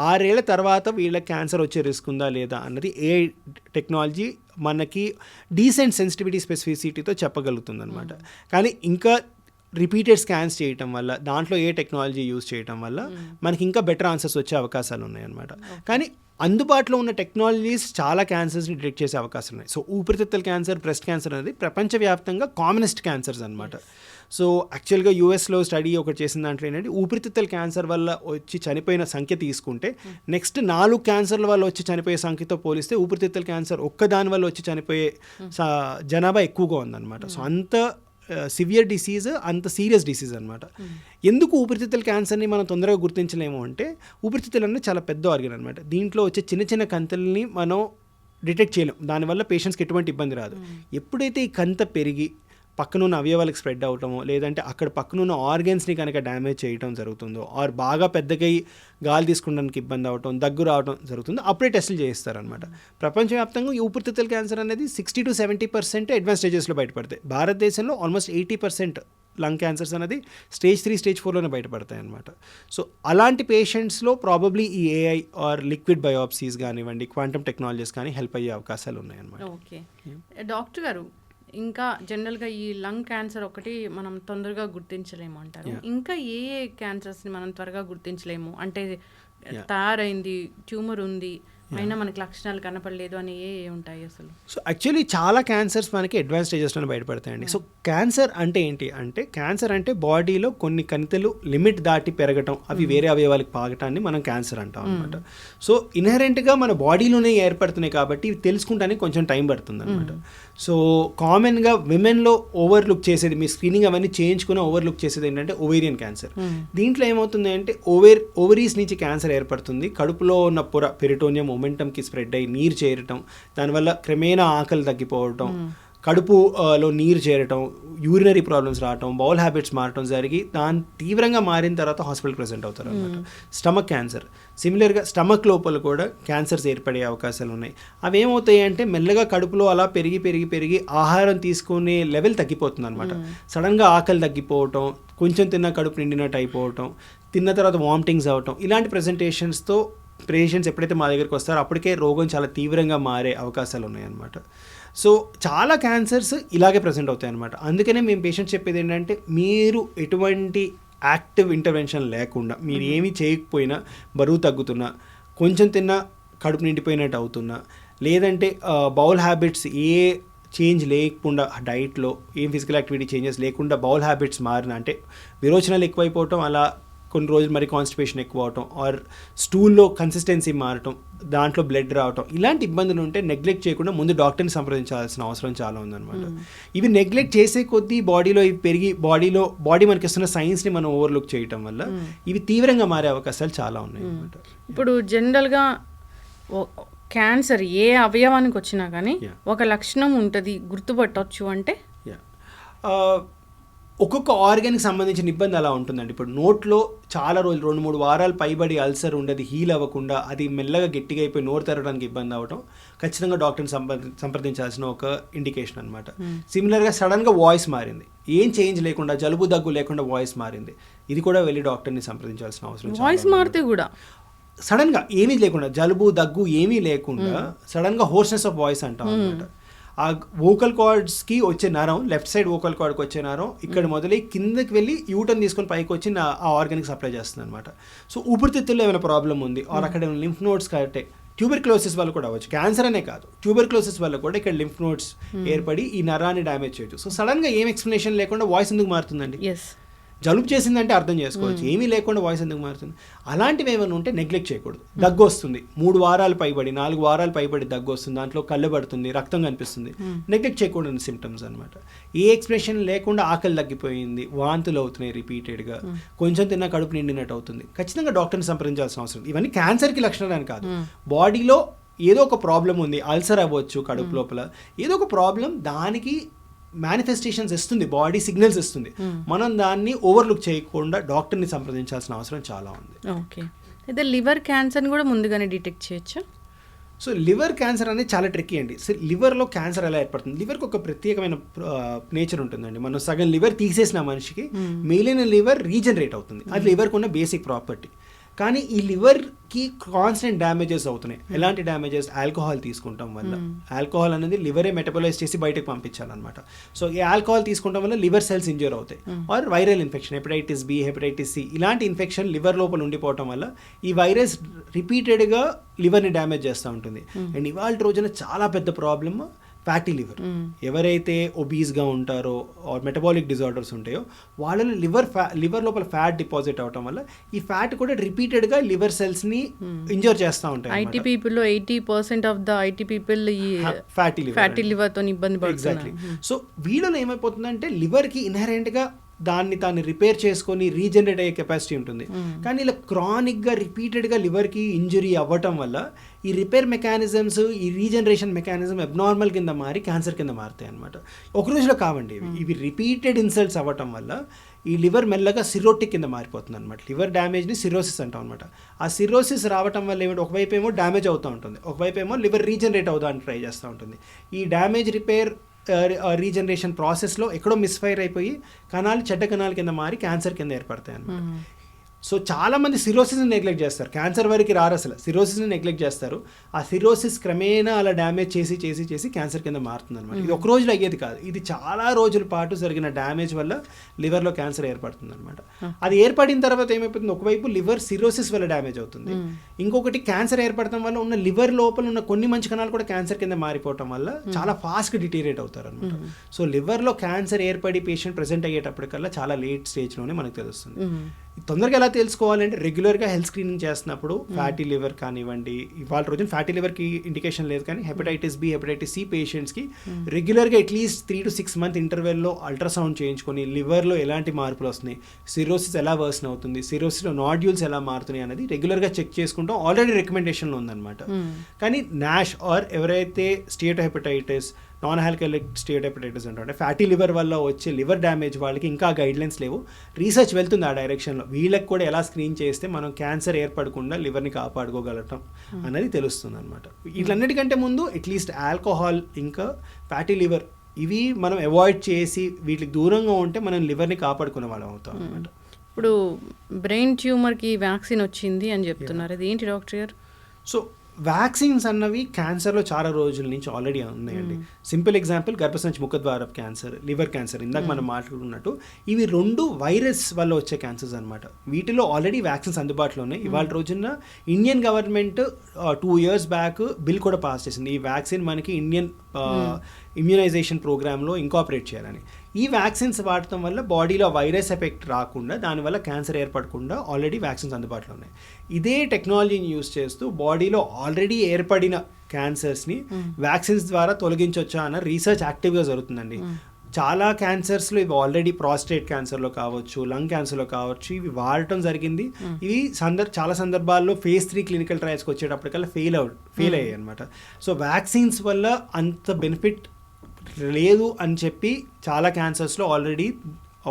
Speaker 3: 6 ఏళ్ల తర్వాత వీళ్ళకి క్యాన్సర్ వచ్చే రిస్క్ ఉందా లేదా అన్నది AI టెక్నాలజీ మనకి డీసెంట్ సెన్సిటివిటీ స్పెసిఫిసిటీతో చెప్పగలుగుతుంది అనమాట. కానీ ఇంకా రిపీటెడ్ స్కాన్స్ చేయటం వల్ల, దాంట్లో ఏ టెక్నాలజీ యూజ్ చేయటం వల్ల మనకి ఇంకా బెటర్ ఆన్సర్స్ వచ్చే అవకాశాలు ఉన్నాయన్నమాట. కానీ అందుబాటులో ఉన్న టెక్నాలజీస్ చాలా క్యాన్సర్స్ని డిటెక్ట్ చేసే అవకాశం ఉన్నాయి. సో ఊపిరితిత్తుల క్యాన్సర్, బ్రెస్ట్ క్యాన్సర్ అనేది ప్రపంచవ్యాప్తంగా కామనెస్ట్ క్యాన్సర్స్ అనమాట. సో యాక్చువల్గా USలో స్టడీ ఒకటి చేసిన దాంట్లో ఏంటంటే ఊపిరితిత్తుల క్యాన్సర్ వల్ల వచ్చి చనిపోయిన సంఖ్య తీసుకుంటే నెక్స్ట్ 4 క్యాన్సర్ల వల్ల వచ్చి చనిపోయే సంఖ్యతో పోలిస్తే ఊపిరితిత్తుల క్యాన్సర్ ఒక్కదాని వల్ల వచ్చి చనిపోయే జనాభా ఎక్కువగా ఉందన్నమాట. సో అంత సివియర్ డిసీజ్, అంత సీరియస్ డిసీజ్ అనమాట. ఎందుకు ఊపిరితిత్తుల క్యాన్సర్ని మనం తొందరగా గుర్తించలేము అంటే ఊపిరితిత్తులు అనేది చాలా పెద్ద ఆర్గన్ అనమాట. దీంట్లో వచ్చే చిన్న చిన్న కంతుల్ని మనం డిటెక్ట్ చేయలేం, దానివల్ల పేషెంట్స్కి ఎటువంటి ఇబ్బంది రాదు. ఎప్పుడైతే ఈ కంత పెరిగి పక్కనున్న అవయవాలకు స్ప్రెడ్ అవటమో, లేదంటే అక్కడ పక్కనున్న ఆర్గన్స్ని కనుక డ్యామేజ్ చేయటం జరుగుతుందో, ఆర్ బాగా పెద్దగా గాలి తీసుకోవడానికి ఇబ్బంది అవటం, దగ్గు రావడం జరుగుతుందో అప్పుడే టెస్టులు చేయిస్తారనమాట. ప్రపంచవ్యాప్తంగా ఈ ఊపిరితిత్తుల క్యాన్సర్ అనేది 60 to 70% అడ్వాన్స్ స్టేజెస్లో బయటపడతాయి. భారతదేశంలో ఆల్మోస్ట్ 80% లంగ్ క్యాన్సర్స్ అనేది స్టేజ్ 3, స్టేజ్ 4లోనే బయటపడతాయి అనమాట. సో అలాంటి పేషెంట్స్లో ప్రాబబ్లీ ఈ AI ఆర్ లిక్విడ్ బయోప్సీస్ కానివ్వండి, క్వాంటమ్ టెక్నాలజీస్ కానీ హెల్ప్ అయ్యే అవకాశాలు ఉన్నాయన్నమాట.
Speaker 2: ఓకే డాక్టర్ గారు, ఇంకా జనరల్గా ఈ లంగ్ క్యాన్సర్ ఒకటి మనం తొందరగా గుర్తించలేము అంటారు. ఇంకా ఏ క్యాన్సర్స్ని మనం త్వరగా గుర్తించలేము అంటే తయారైంది, ట్యూమర్ ఉంది, అయినా మనకి లక్షణాలు కనపడలేదు అని ఏ ఉంటాయి అసలు?
Speaker 3: సో యాక్చువల్లీ చాలా క్యాన్సర్స్ మనకి అడ్వాన్స్ స్టేజెస్లో బయటపడతాయండి. సో క్యాన్సర్ అంటే ఏంటి అంటే, క్యాన్సర్ అంటే బాడీలో కొన్ని కణితులు లిమిట్ దాటి పెరగటం, అవి వేరే అవయవాలకు పాగటాన్ని మనం క్యాన్సర్ అంటాం అనమాట. సో ఇన్హెరెంట్గా మన బాడీలోనే ఏర్పడుతున్నాయి కాబట్టి ఇవి తెలుసుకుంటానికి కొంచెం టైం పడుతుంది అనమాట. సో కామన్గా విమెన్లో ఓవర్లుక్ చేసేది, మీ స్క్రీనింగ్ అవన్నీ చేయించుకుని ఓవర్లుక్ చేసేది ఏంటంటే ఓవేరియన్ క్యాన్సర్. దీంట్లో ఏమవుతుంది అంటే ఓవరీస్ నుంచి క్యాన్సర్ ఏర్పడుతుంది. కడుపులో ఉన్న పొర పెరిటోనియం మొమెంటంకి స్ప్రెడ్ అయ్యి నీరు చేరటం, దానివల్ల క్రమేణా ఆకలి తగ్గిపోవటం, కడుపులో నీరు చేరటం, యూరినరీ ప్రాబ్లమ్స్ రావటం, బౌల్ హ్యాబిట్స్ మారటం జరిగి దాని తీవ్రంగా మారిన తర్వాత హాస్పిటల్ ప్రెజెంట్ అవుతారు అనమాట. స్టమక్ క్యాన్సర్ సిమిలర్గా స్టమక్ లోపల కూడా క్యాన్సర్స్ ఏర్పడే అవకాశాలు ఉన్నాయి. అవి ఏమవుతాయి అంటే మెల్లగా కడుపులో అలా పెరిగి పెరిగి పెరిగి ఆహారం తీసుకునే లెవెల్ తగ్గిపోతుంది అనమాట. సడన్గా ఆకలి తగ్గిపోవటం, కొంచెం తిన్న కడుపు నిండినట్టు అయిపోవటం, తిన్న తర్వాత వామిటింగ్స్ అవ్వటం, ఇలాంటి ప్రెజెంటేషన్స్తో పేషెంట్స్ ఎప్పుడైతే మా దగ్గరికి వస్తారో అప్పటికే రోగం చాలా తీవ్రంగా మారే అవకాశాలు ఉన్నాయన్నమాట. సో చాలా క్యాన్సర్స్ ఇలాగే ప్రజెంట్ అవుతాయి అనమాట. అందుకనే మేము పేషెంట్స్ చెప్పేది ఏంటంటే, మీరు ఎటువంటి యాక్టివ్ ఇంటర్వెన్షన్ లేకుండా, మీరు ఏమీ చేయకపోయినా బరువు తగ్గుతున్నా, కొంచెం తిన్నా కడుపు నిండిపోయినట్టు అవుతున్నా, లేదంటే బౌల్ హ్యాబిట్స్ ఏ చేంజ్ లేకుండా డైట్లో ఏం ఫిజికల్ యాక్టివిటీ చేంజెస్ లేకుండా బౌల్ హ్యాబిట్స్ మారిన, అంటే విరోచనాలు ఎక్కువైపోవటం, అలా కొన్ని రోజులు మరి కాన్స్టిపేషన్ ఎక్కువ అవటం, ఆర్ స్టూల్లో కన్సిస్టెన్సీ మారటం, దాంట్లో బ్లడ్ రావటం, ఇలాంటి ఇబ్బందులు ఉంటే నెగ్లెక్ట్ చేయకుండా ముందు డాక్టర్ని సంప్రదించాల్సిన అవసరం చాలా ఉందన్నమాట. ఇవి నెగ్లెక్ట్ చేసే కొద్దీ బాడీలో ఇవి పెరిగి బాడీ మనకి ఇస్తున్న సైన్స్ని మనం ఓవర్లుక్ చేయటం వల్ల ఇవి తీవ్రంగా మారే అవకాశాలు చాలా ఉన్నాయి అన్నమాట.
Speaker 2: ఇప్పుడు జనరల్గా క్యాన్సర్ ఏ అవయవానికి వచ్చినా కానీ ఒక లక్షణం ఉంటుంది, గుర్తుపట్టవచ్చు అంటే
Speaker 3: ఒక్కొక్క ఆర్గాన్కి సంబంధించిన ఇబ్బంది అలా ఉంటుందండి. ఇప్పుడు నోట్లో చాలా రోజులు 2-3 వారాలు పైబడి అల్సర్ ఉండదు, హీల్ అవ్వకుండా అది మెల్లగా గట్టిగా అయిపోయి నోరు తెరవడానికి ఇబ్బంది అవ్వటం ఖచ్చితంగా డాక్టర్ని సంప్రదించాల్సిన ఒక ఇండికేషన్ అనమాట. సిమిలర్గా సడన్గా వాయిస్ మారింది, ఏం చేంజ్ లేకుండా, జలుబు దగ్గు లేకుండా వాయిస్ మారింది, ఇది కూడా వెళ్ళి డాక్టర్ని సంప్రదించాల్సిన అవసరం.
Speaker 2: వాయిస్ మారితే కూడా
Speaker 3: సడన్గా ఏమీ లేకుండా, జలుబు దగ్గు ఏమీ లేకుండా సడన్గా హోర్స్నెస్ ఆఫ్ వాయిస్ అంటాం అనమాట. ఆ వోకల్ కార్డ్స్కి వచ్చే నరం, లెఫ్ట్ సైడ్ వోకల్ కార్డ్కి వచ్చే నరం ఇక్కడ మొదలై కిందకి వెళ్ళి యూటర్న్ తీసుకొని పైకి వచ్చి ఆ ఆర్గానికి సప్లై చేస్తుంది అనమాట. సో ఊపిరితిత్తుల్లో ఏమైనా ప్రాబ్లం ఉంది, ఆర్ అక్కడ లింఫ్ నోడ్స్ కట్టే, ట్యూబర్క్లోసిస్ వల్ల కూడా అవ్వచ్చు, క్యాన్సర్ అనే కాదు, ట్యూబర్క్లోసిస్ వల్ల కూడా ఇక్కడ లింఫ్ నోడ్స్ ఏర్పడి ఈ నరాన్ని డ్యామేజ్ చేయొచ్చు. సో సడన్గా ఏం ఎక్స్ప్లెనేషన్ లేకుండా వాయిస్ ఎందుకు మారుతుందండి? జలుబు చేసిందంటే అర్థం చేసుకోవచ్చు, ఏమీ లేకుండా వాయిస్ ఎందుకు మారుతుంది? అలాంటివి ఏమైనా ఉంటే నెగ్లెక్ట్ చేయకూడదు. దగ్గు వస్తుంది, 3 వారాలు పైబడి 4 వారాలు పైబడి దగ్గు వస్తుంది, దాంట్లో కళ్ళు పడుతుంది, రక్తం కనిపిస్తుంది, నెగ్లెక్ట్ చేయకూడదు సిమ్టమ్స్ అనమాట. ఏ ఎక్స్ప్రెషన్ లేకుండా ఆకలి తగ్గిపోయింది, వాంతులు అవుతున్నాయి రిపీటెడ్గా, కొంచెం తిన్నా కడుపు నిండినట్టు అవుతుంది, ఖచ్చితంగా డాక్టర్ని సంప్రదించాల్సిన అవసరం. ఇవన్నీ క్యాన్సర్కి లక్షణాలు కాదు, బాడీలో ఏదో ఒక ప్రాబ్లం ఉంది, అల్సర్ అవ్వచ్చు, కడుపు లోపల ఏదో ఒక ప్రాబ్లం, దానికి మేనిఫెస్టేషన్స్ ఇస్తుంది, బాడీ సిగ్నల్స్ ఇస్తుంది, మనం దాన్ని ఓవర్లుక్ చేయకుండా డాక్టర్ని సంప్రదించాల్సిన అవసరం చాలా ఉంది.
Speaker 2: ఓకే, అయితే లివర్ క్యాన్సర్ని కూడా ముందుగానే డిటెక్ట్ చేయొచ్చా?
Speaker 3: సో లివర్ క్యాన్సర్ అనేది చాలా ట్రిక్కీ అండి. సో లివర్లో క్యాన్సర్ ఎలా ఏర్పడుతుంది? లివర్కి ఒక ప్రత్యేకమైన నేచర్ ఉంటుందండి. మనం సగం లివర్ తీసేసిన మనిషికి మిగిలిన లివర్ రీజనరేట్ అవుతుంది, అది లివర్కి ఉన్న బేసిక్ ప్రాపర్టీ. కానీ ఈ లివర్కి కాన్స్టెంట్ డ్యామేజెస్ అవుతున్నాయి. ఎలాంటి డ్యామేజెస్? ఆల్కహాల్ తీసుకుంటాం వల్ల. ఆల్కహాల్ అనేది లివరే మెటబలైజ్ చేసి బయటకు పంపించాలన్నమాట. సో ఈ ఆల్కహాల్ తీసుకుంటాం వల్ల లివర్ సెల్స్ ఇంజ్యూర్ అవుతాయి. Or viral infection, hepatitis B, hepatitis C, ఇలాంటి ఇన్ఫెక్షన్ లివర్ లోపల ఉండిపోవటం వల్ల ఈ వైరస్ రిపీటెడ్గా లివర్ని డ్యామేజ్ చేస్తూ ఉంటుంది. అండ్ ఇవాళ రోజున చాలా పెద్ద ప్రాబ్లమ్ ఫ్యాటీ లివర్. ఎవరైతే ఒబీస్గా ఉంటారో ఆర్ మెటబాలిక్ డిజార్డర్స్ ఉంటాయో వాళ్ళలో లివర్ లోపల ఫ్యాట్ డిపాజిట్ అవటం వల్ల ఈ ఫ్యాట్ కూడా రిపీటెడ్గా లివర్ సెల్స్ని ఇంజూర్ చేస్తూ ఉంటాయి.
Speaker 2: ఐటీ పీపుల్లో 80% ఆఫ్ ద ఐటీ పీపుల్ ఈ ఫ్యాటీ లివర్తో ఇబ్బంది పడుతున్నారు.
Speaker 3: ఎగ్జాక్ట్లీ. సో వీళ్ళలో ఏమైపోతుందంటే లివర్కి ఇన్హెరెంట్గా దాన్ని రిపేర్ చేసుకొని రీజనరేట్ అయ్యే కెపాసిటీ ఉంటుంది. కానీ ఇలా క్రానిక్గా రిపీటెడ్గా లివర్కి ఇంజురీ అవ్వటం వల్ల ఈ రిపేర్ మెకానిజమ్స్, ఈ రీజనరేషన్ మెకానిజం అబ్నార్మల్ కింద మారి క్యాన్సర్ కింద మారుతాయి అనమాట. ఒక రోజులో కావండి ఇవి రిపీటెడ్ ఇన్సల్ట్స్ అవ్వటం వల్ల ఈ లివర్ మెల్లగా సిరోటిక్ కింద మారిపోతుంది అనమాట. లివర్ డ్యామేజ్ని సిరోసిస్ అంటాం అనమాట. ఆ సిరోసిస్ రావటం వల్ల ఏమిటి, ఒకవైపు ఏమో డ్యామేజ్ అవుతూ ఉంటుంది, ఒకవైపు ఏమో లివర్ రీజనరేట్ అవుతానికి ట్రై చేస్తూ ఉంటుంది. ఈ డ్యామేజ్ రిపేర్ రీజనరేషన్ ప్రాసెస్లో ఎక్కడో మిస్ఫైర్ అయిపోయి కణాలు చెడ్డ కణాల కింద మారి క్యాన్సర్ కింద ఏర్పడతాయి అన్నమాట. సో చాలామంది సిరోసిస్ని నెగ్లెక్ట్ చేస్తారు, క్యాన్సర్ వరకు రారు, అసలు సిరోసిస్ని నెగ్లెక్ట్ చేస్తారు. ఆ సిరోసిస్ క్రమేణా అలా డ్యామేజ్ చేసి చేసి చేసి క్యాన్సర్ కింద మారుతుంది అనమాట. ఇది ఒక రోజులో అయ్యేది కాదు, ఇది చాలా రోజుల పాటు జరిగిన డ్యామేజ్ వల్ల లివర్లో క్యాన్సర్ ఏర్పడుతుంది అనమాట. అది ఏర్పడిన తర్వాత ఏమైపోతుంది, ఒకవైపు లివర్ సిరోసిస్ వల్ల డ్యామేజ్ అవుతుంది, ఇంకొకటి క్యాన్సర్ ఏర్పడటం వల్ల ఉన్న లివర్ లోపల ఉన్న కొన్ని మంచి కణాలు కూడా క్యాన్సర్ కింద మారిపోవటం వల్ల చాలా ఫాస్ట్గా డిటీరియేట్ అవుతారు అనమాట. సో లివర్లో క్యాన్సర్ ఏర్పడి పేషెంట్ ప్రెజెంట్ అయ్యేటప్పటికల్లా చాలా లేట్ స్టేజ్లోనే మనకు తెలుస్తుంది. తొందరగా ఎలా తెలుసుకోవాలంటే రెగ్యులర్గా హెల్త్ స్క్రీనింగ్ చేస్తున్నప్పుడు ఫ్యాటీ లివర్ కానివ్వండి, ఇవాళ రోజున ఫ్యాటీ లివర్కి ఇండికేషన్ లేదు కానీ హెపటైటిస్ బి, హెపటైటిస్ సి పేషెంట్స్కి రెగ్యులర్గా అట్లీస్ట్ 3 to 6 month ఇంటర్వెల్లో అల్ట్రాసౌండ్ చేయించుకొని లివర్లో ఎలాంటి మార్పులు వస్తున్నాయి, సిరోసిస్ ఎలా వర్సన్ అవుతుంది, సిరోసిస్లో నాడ్యూల్స్ ఎలా మారుతున్నాయి అనేది రెగ్యులర్గా చెక్ చేసుకుంటాం. ఆల్రెడీ రికమెండేషన్లో ఉందన్నమాట. కానీ నాష్ ఆర్ ఎవరైతే steato hepatitis, non alcoholic steato hepatitis అంటే ఫ్యాటీ లివర్ వల్ల వచ్చే లివర్ డ్యామేజ్ వాళ్ళకి ఇంకా గైడ్లైన్స్ లేవు, రీసెర్చ్ వెళ్తుంది ఆ డైరెక్షన్లో. వీళ్ళకి కూడా ఎలా స్క్రీన్ చేస్తే మనం క్యాన్సర్ ఏర్పడకుండా లివర్ని కాపాడుకోగలటం అనేది తెలుస్తుంది అనమాట. వీటన్నిటికంటే ముందు అట్లీస్ట్ ఆల్కహాల్ ఇంకా ఫ్యాటీ లివర్ ఇవి మనం అవాయిడ్ చేసి వీటికి దూరంగా ఉంటే మనం లివర్ని కాపాడుకునే వాళ్ళం అవుతాం అనమాట.
Speaker 2: ఇప్పుడు బ్రెయిన్ ట్యూమర్కి వ్యాక్సిన్ వచ్చింది అని చెప్తున్నారు, అది ఏంటి డాక్టర్ గారు?
Speaker 3: సో వ్యాక్సిన్స్ అన్నవి క్యాన్సర్లో చాలా రోజుల నుంచి ఆల్రెడీ ఉన్నాయండి. సింపుల్ ఎగ్జాంపుల్ గర్భసంచి ముఖద్వారపు క్యాన్సర్, లివర్ క్యాన్సర్ ఇందాక మనం మాట్లాడుకున్నట్టు ఇవి 2 వైరస్ వల్ల వచ్చే క్యాన్సర్స్ అనమాట. వీటిలో ఆల్రెడీ వ్యాక్సిన్స్ అందుబాటులో ఉన్నాయి. ఇవాళ రోజున Indian government 2 years back bill కూడా పాస్ చేసింది. ఈ వ్యాక్సిన్ మనకి ఇండియన్ ఇమ్యూనైజేషన్ ప్రోగ్రామ్లో ఇంకాపరేట్ చేయాలని. ఈ వ్యాక్సిన్స్ వాడటం వల్ల బాడీలో వైరస్ ఎఫెక్ట్ రాకుండా, దానివల్ల క్యాన్సర్ ఏర్పడకుండా ఆల్రెడీ వ్యాక్సిన్స్ అందుబాటులో ఉన్నాయి. ఇదే టెక్నాలజీని యూస్ చేస్తూ బాడీలో ఆల్రెడీ ఏర్పడిన క్యాన్సర్స్ని వ్యాక్సిన్స్ ద్వారా తొలగించవచ్చా అన్న రీసెర్చ్ యాక్టివ్గా జరుగుతుందండి. చాలా క్యాన్సర్స్లో ఇవి ఆల్రెడీ ప్రాస్టేట్ క్యాన్సర్లో కావచ్చు, లంగ్ క్యాన్సర్లో కావచ్చు, ఇవి వాడటం జరిగింది. ఇవి చాలా సందర్భాల్లో phase 3 క్లినికల్ ట్రయల్స్కి వచ్చేటప్పటికల్లా ఫెయిల్ అయ్యాయి అనమాట. సో వ్యాక్సిన్స్ వల్ల అంత బెనిఫిట్ లేదు అని చెప్పి చాలా క్యాన్సర్స్లో ఆల్రెడీ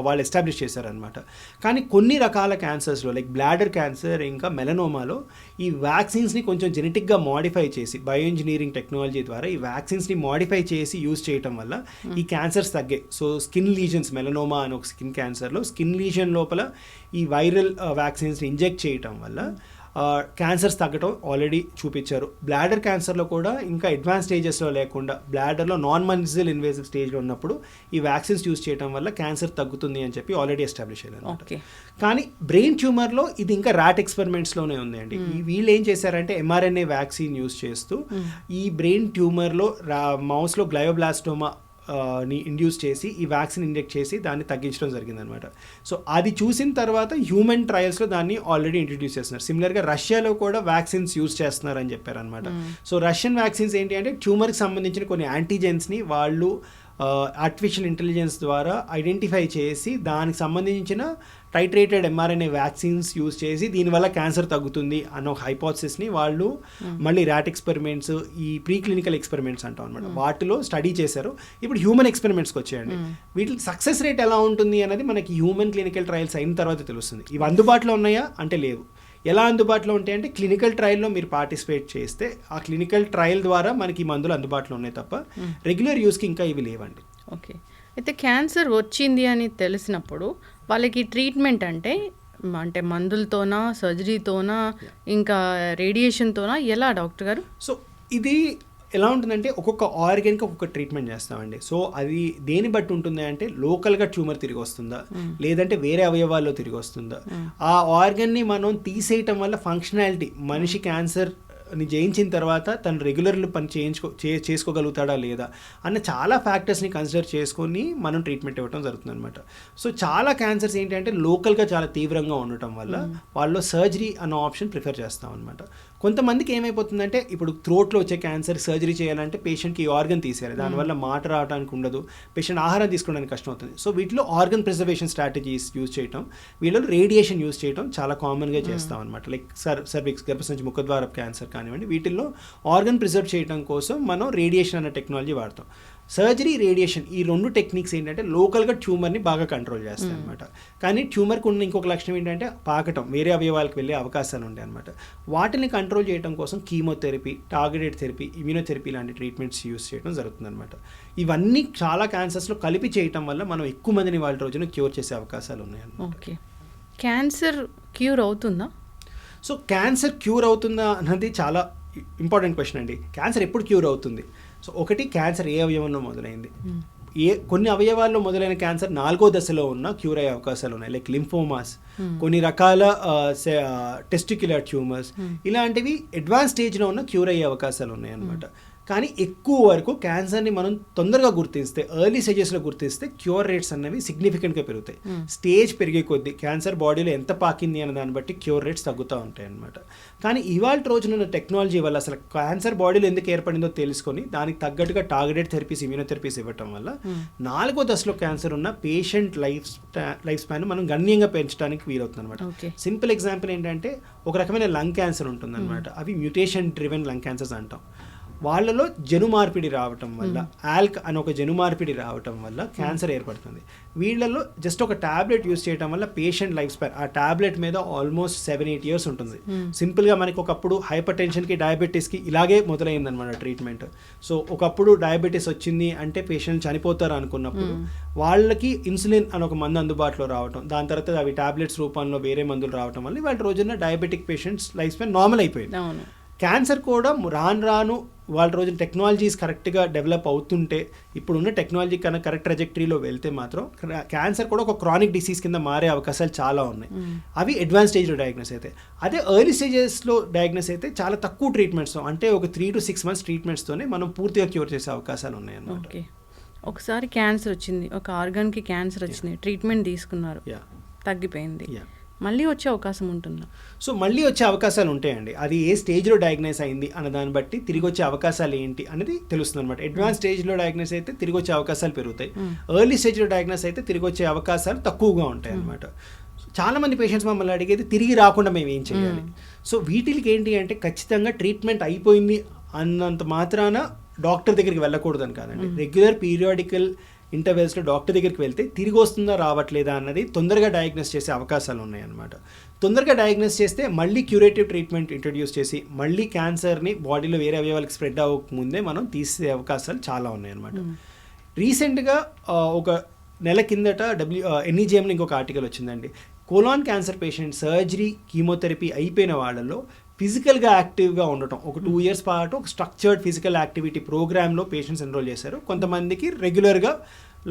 Speaker 3: వాళ్ళు ఎస్టాబ్లిష్ చేశారనమాట. కానీ కొన్ని రకాల క్యాన్సర్స్లో లైక్ బ్లాడర్ క్యాన్సర్ ఇంకా మెలనోమాలో ఈ వ్యాక్సిన్స్ని కొంచెం జెనెటిక్గా మాడిఫై చేసి బయో ఇంజనీరింగ్ టెక్నాలజీ ద్వారా ఈ వ్యాక్సిన్స్ని మాడిఫై చేసి యూజ్ చేయటం వల్ల ఈ క్యాన్సర్స్ తగ్గాయి. సో స్కిన్ లీజన్స్, మెలనోమా అని ఒక స్కిన్ క్యాన్సర్లో స్కిన్ లీజన్ లోపల ఈ వైరల్ వ్యాక్సిన్స్ని ఇంజెక్ట్ చేయటం వల్ల క్యాన్సర్స్ తగ్గటం ఆల్రెడీ చూపించారు. బ్లాడర్ క్యాన్సర్లో కూడా ఇంకా అడ్వాన్స్ స్టేజెస్లో లేకుండా బ్లాడర్లో నాన్ మజిల్ ఇన్వేసివ్ స్టేజ్లో ఉన్నప్పుడు ఈ వ్యాక్సిన్స్ యూజ్ చేయడం వల్ల క్యాన్సర్ తగ్గుతుంది అని చెప్పి ఆల్రెడీ ఎస్టాబ్లిష్ అయ్యారు. కానీ బ్రెయిన్ ట్యూమర్లో ఇది ఇంకా ర్యాట్ ఎక్స్పెరిమెంట్స్లోనే ఉంది అండి. వీళ్ళు ఏం చేశారంటే mRNA వ్యాక్సిన్ యూజ్ చేస్తూ ఈ బ్రెయిన్ ట్యూమర్లో మౌస్లో గ్లయోబ్లాస్టోమా ని ఇండ్యూస్ చేసి ఈ వ్యాక్సిన్ ఇంజెక్ట్ చేసి దాన్ని తగ్గించడం జరిగిందనమాట. సో అది చూసిన తర్వాత హ్యూమన్ ట్రయల్స్లో దాన్ని ఆల్రెడీ ఇంట్రడ్యూస్ చేస్తున్నారు. సిమిలర్గా రష్యాలో కూడా వ్యాక్సిన్స్ యూజ్ చేస్తున్నారని చెప్పారనమాట. సో రష్యన్ వ్యాక్సిన్స్ ఏంటి అంటే ట్యూమర్కి సంబంధించిన కొన్ని యాంటీజెన్స్ని వాళ్ళు ఆర్టిఫిషియల్ ఇంటెలిజెన్స్ ద్వారా ఐడెంటిఫై చేసి దానికి సంబంధించిన టైట్రేటెడ్ mRNA వ్యాక్సిన్స్ యూజ్ చేసి దీనివల్ల క్యాన్సర్ తగ్గుతుంది అన్న ఒక హైపోథసిస్ని వాళ్ళు మళ్ళీ ర్యాట్ ఎక్స్పెరిమెంట్స్, ఈ ప్రీ క్లినికల్ ఎక్స్పెరిమెంట్స్ అంటాం అనమాట, వాటిలో స్టడీ చేశారు. ఇప్పుడు హ్యూమన్ ఎక్స్పెరిమెంట్స్కి వచ్చాయండి. వీటి సక్సెస్ రేట్ ఎలా ఉంటుంది అనేది మనకి హ్యూమన్ క్లినికల్ ట్రయల్స్ అయిన తర్వాత తెలుస్తుంది. ఇవి అందుబాటులో ఉన్నాయా అంటే లేవు. ఎలా అందుబాటులో ఉంటాయి అంటే క్లినికల్ ట్రయల్లో మీరు పార్టిసిపేట్ చేస్తే ఆ క్లినికల్ ట్రయల్ ద్వారా మనకి ఈ మందులు అందుబాటులో ఉన్నాయి తప్ప రెగ్యులర్ యూస్కి ఇంకా ఇవి లేవండి.
Speaker 2: ఓకే, అయితే క్యాన్సర్ వచ్చింది అని తెలిసినప్పుడు వాళ్ళకి ట్రీట్మెంట్ అంటే మందులతోనా, సర్జరీతోనా, ఇంకా రేడియేషన్తోనా, ఎలా డాక్టర్ గారు?
Speaker 3: సో ఇది ఎలా ఉంటుందంటే ఒక్కొక్క ఆర్గన్కి ఒక్కొక్క ట్రీట్మెంట్ చేస్తామండి. సో అది దేని బట్టి ఉంటుంది అంటే లోకల్గా ట్యూమర్ తిరిగి వస్తుందా, లేదంటే వేరే అవయవాల్లో తిరిగి వస్తుందా, ఆ ఆర్గన్ని మనం తీసేయటం వల్ల ఫంక్షనాలిటీ, మనిషి క్యాన్సర్ని జయించిన తర్వాత తను రెగ్యులర్లు పని చేసుకోగలుగుతాడా లేదా అన్న చాలా ఫ్యాక్టర్స్ని కన్సిడర్ చేసుకొని మనం ట్రీట్మెంట్ ఇవ్వడం జరుగుతుంది అనమాట. సో చాలా క్యాన్సర్స్ ఏంటంటే లోకల్గా చాలా తీవ్రంగా ఉండటం వల్ల వాళ్ళు సర్జరీ అన్న ఆప్షన్ ప్రిఫర్ చేస్తాం అనమాట. కొంతమందికి ఏమైపోతుందంటే ఇప్పుడు థ్రోట్లో వచ్చే క్యాన్సర్ సర్జరీ చేయాలంటే పేషెంట్కి ఈ ఆర్గన్ తీసేయాలి, దానివల్ల మాట రావడానికి ఉండదు, పేషెంట్ ఆహారం తీసుకోవడానికి కష్టం అవుతుంది. సో వీటిలో ఆర్గన్ ప్రిజర్వేషన్ స్ట్రాటజీస్ యూజ్ చేయటం, వీళ్ళలో రేడియేషన్ యూజ్ చేయడం చాలా కామన్గా చేస్తాం అనమాట. లైక్ సర్విక్స్, గర్భసంచి ముఖద్వారపు క్యాన్సర్ కానివ్వండి, వీటిల్లో ఆర్గన్ ప్రిజర్వ్ చేయడం కోసం మనం రేడియేషన్ అనే టెక్నాలజీ వాడతాం. సర్జరీ, రేడియేషన్ ఈ రెండు టెక్నిక్స్ ఏంటంటే లోకల్గా ట్యూమర్ని బాగా కంట్రోల్ చేస్తాయి అనమాట. కానీ ట్యూమర్కి ఉన్న ఇంకొక లక్షణం ఏంటంటే పాకటం, వేరే అవయవాలకు వెళ్ళే అవకాశాలు ఉంటాయి అనమాట. వాటిని కంట్రోల్ చేయడం కోసం కీమోథెరపీ, టార్గెటెడ్ థెరపీ, ఇమ్యూనోథెరపీ లాంటి ట్రీట్మెంట్స్ యూజ్ చేయడం జరుగుతుంది అనమాట. ఇవన్నీ చాలా క్యాన్సర్స్లో కలిపి చేయటం వల్ల మనం ఎక్కువ మందిని వాళ్ళ రోజున క్యూర్ చేసే అవకాశాలు ఉన్నాయి అన్నమాట.
Speaker 2: ఓకే, క్యాన్సర్ క్యూర్ అవుతుందా?
Speaker 3: సో క్యాన్సర్ క్యూర్ అవుతుందా అన్నది చాలా ఇంపార్టెంట్ క్వశ్చన్ అండి. క్యాన్సర్ ఎప్పుడు క్యూర్ అవుతుంది? సో ఒకటి, క్యాన్సర్ ఏ అవయవంలో మొదలైంది. కొన్ని అవయవాల్లో మొదలైన క్యాన్సర్ 4వ దశలో ఉన్న క్యూర్ అయ్యే అవకాశాలు ఉన్నాయి. లైక్ లింఫోమాస్, కొన్ని రకాల టెస్టిక్యులర్ ట్యూమర్స్, ఇలాంటివి అడ్వాన్స్ స్టేజ్లో ఉన్న క్యూర్ అయ్యే అవకాశాలు ఉన్నాయి అన్నమాట. కానీ ఎక్కువ వరకు క్యాన్సర్ని మనం తొందరగా గుర్తిస్తే, ఎర్లీ స్టేజెస్లో గుర్తిస్తే క్యూర్ రేట్స్ అనేవి సిగ్నిఫికెంట్గా పెరుగుతాయి. స్టేజ్ పెరిగే కొద్దీ క్యాన్సర్ బాడీలో ఎంత పాకింది అనే దాన్ని బట్టి క్యూర్ రేట్స్ తగ్గుతూ ఉంటాయి అన్నమాట. కానీ ఇవాళ రోజున టెక్నాలజీ వల్ల అసలు క్యాన్సర్ బాడీలో ఎందుకు ఏర్పడిందో తెలుసుకొని దానికి తగ్గట్టుగా టార్గెటెడ్ థెరపీస్, ఇమ్యూనోథెరపీస్ ఇవ్వటం వల్ల 4వ దశలో క్యాన్సర్ ఉన్న పేషెంట్ లైఫ్ స్పాన్ మనం గణనీయంగా పెంచడానికి వీలవుతుంది అనమాట. సింపుల్ ఎగ్జాంపుల్ ఏంటంటే ఒక రకమైన లంగ్ క్యాన్సర్ ఉంటుంది అనమాట. అవి మ్యూటేషన్ డ్రివెన్ లంగ్ క్యాన్సర్స్ అంటాం. వాళ్ళలో జను మార్పిడి రావటం వల్ల, ఆల్క్ అని ఒక జను మార్పిడి రావటం వల్ల క్యాన్సర్ ఏర్పడుతుంది. వీళ్ళలో జస్ట్ ఒక ట్యాబ్లెట్ యూజ్ చేయడం వల్ల పేషెంట్ లైఫ్ స్పాన్ ఆ ట్యాబ్లెట్ మీద ఆల్మోస్ట్ 7-8 years ఉంటుంది. సింపుల్గా మనకి ఒకప్పుడు హైపర్ టెన్షన్కి, డయాబెటీస్కి ఇలాగే మొదలైందనమాట ట్రీట్మెంట్. సో ఒకప్పుడు డయాబెటీస్ వచ్చింది అంటే పేషెంట్ చనిపోతారు అనుకున్నప్పుడు వాళ్ళకి ఇన్సులిన్ అని ఒక మందు అందుబాటులో రావటం, దాని తర్వాత అవి ట్యాబ్లెట్స్ రూపంలో వేరే మందులు రావటం వల్ల వాళ్ళ రోజున diabetic patients life span normal అయిపోయింది. క్యాన్సర్ కూడా రాను వాళ్ళ రోజున టెక్నాలజీస్ కరెక్ట్గా డెవలప్ అవుతుంటే, ఇప్పుడున్న టెక్నాలజీ కన్నా కరెక్ట్ ట్రెజెక్టరీలో వెళ్తే మాత్రం క్యాన్సర్ కూడా ఒక క్రానిక్ డిసీజ్ కింద మారే అవకాశాలు చాలా ఉన్నాయి. అవి అడ్వాన్స్ స్టేజ్లో డయాగ్నోస్ అయితే. అదే ఎర్లీ స్టేజెస్లో డయాగ్నోస్ అయితే చాలా తక్కువ ట్రీట్మెంట్స్తో, అంటే ఒక 3 to 6 months ట్రీట్మెంట్స్తోనే మనం పూర్తిగా క్యూర్ చేసే అవకాశాలు ఉన్నాయన్నమాట.
Speaker 2: ఓకే, ఒకసారి క్యాన్సర్ వచ్చింది, ఒక ఆర్గాన్కి క్యాన్సర్ వచ్చింది, ట్రీట్మెంట్ తీసుకున్నారు, తగ్గిపోయింది, మళ్ళీ వచ్చే అవకాశం ఉంటుందా?
Speaker 3: సో మళ్ళీ వచ్చే అవకాశాలు ఉంటాయండి. అది ఏ స్టేజ్లో డయాగ్నైజ్ అయింది అన్న దాన్ని బట్టి తిరిగి వచ్చే అవకాశాలు ఏంటి అనేది తెలుస్తుంది అనమాట. అడ్వాన్స్ స్టేజ్లో డయాగ్నైజ్ అయితే తిరిగి వచ్చే అవకాశాలు పెరుగుతాయి. ఎర్లీ స్టేజ్లో డయాగ్నైజ్ అయితే తిరిగి వచ్చే అవకాశాలు తక్కువగా ఉంటాయి అనమాట. చాలా మంది పేషెంట్స్ మమ్మల్ని అడిగేది తిరిగి రాకుండా మేము ఏం చేయాలి. సో వీటికి ఏంటి అంటే ఖచ్చితంగా ట్రీట్మెంట్ అయిపోయింది అన్నంత మాత్రాన డాక్టర్ దగ్గరికి వెళ్ళకూడదని కాదండి. రెగ్యులర్ పీరియాడికల్ ఇంటర్వెల్స్లో డాక్టర్ దగ్గరికి వెళ్తే తిరిగి వస్తుందా రావట్లేదా అన్నది తొందరగా డయాగ్నోస్ చేసే అవకాశాలు ఉన్నాయన్నమాట. తొందరగా డయాగ్నోస్ చేస్తే మళ్ళీ క్యూరేటివ్ ట్రీట్మెంట్ ఇంట్రడ్యూస్ చేసి మళ్ళీ క్యాన్సర్ని బాడీలో వేరే అవయవాలకు స్ప్రెడ్ అవ్వకముందే మనం తీసే అవకాశాలు చాలా ఉన్నాయన్నమాట. రీసెంట్గా ఒక నెల కిందట NEJMలో ఇంకొక ఆర్టికల్ వచ్చిందండి. Colon cancer patient surgery chemotherapy అయిపోయిన వాళ్ళలో ఫిజికల్గా యాక్టివ్గా ఉండటం, ఒక 2 years పాటు ఒక స్ట్రక్చర్డ్ ఫిజికల్ యాక్టివిటీ ప్రోగ్రామ్లో పేషెంట్స్ ఎన్రోల్ చేశారు. కొంతమందికి రెగ్యులర్గా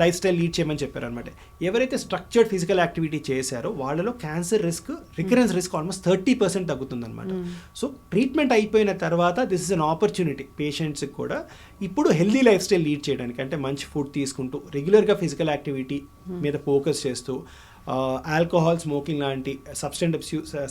Speaker 3: లైఫ్ స్టైల్ లీడ్ చేయమని చెప్పారు అనమాట. ఎవరైతే స్ట్రక్చర్డ్ ఫిజికల్ యాక్టివిటీ చేశారో వాళ్ళలో క్యాన్సర్ రికరెన్స్ రిస్క్ ఆల్మోస్ట్ 30% తగ్గుతుందన్నమాట. సో ట్రీట్మెంట్ అయిపోయిన తర్వాత దిస్ ఇస్ అన్ ఆపర్చునిటీ పేషెంట్స్కి కూడా ఇప్పుడు హెల్దీ లైఫ్ స్టైల్ లీడ్ చేయడానికి, అంటే మంచి ఫుడ్ తీసుకుంటూ రెగ్యులర్గా ఫిజికల్ యాక్టివిటీ మీద ఫోకస్ చేస్తూ ఆల్కహాల్, స్మోకింగ్ లాంటి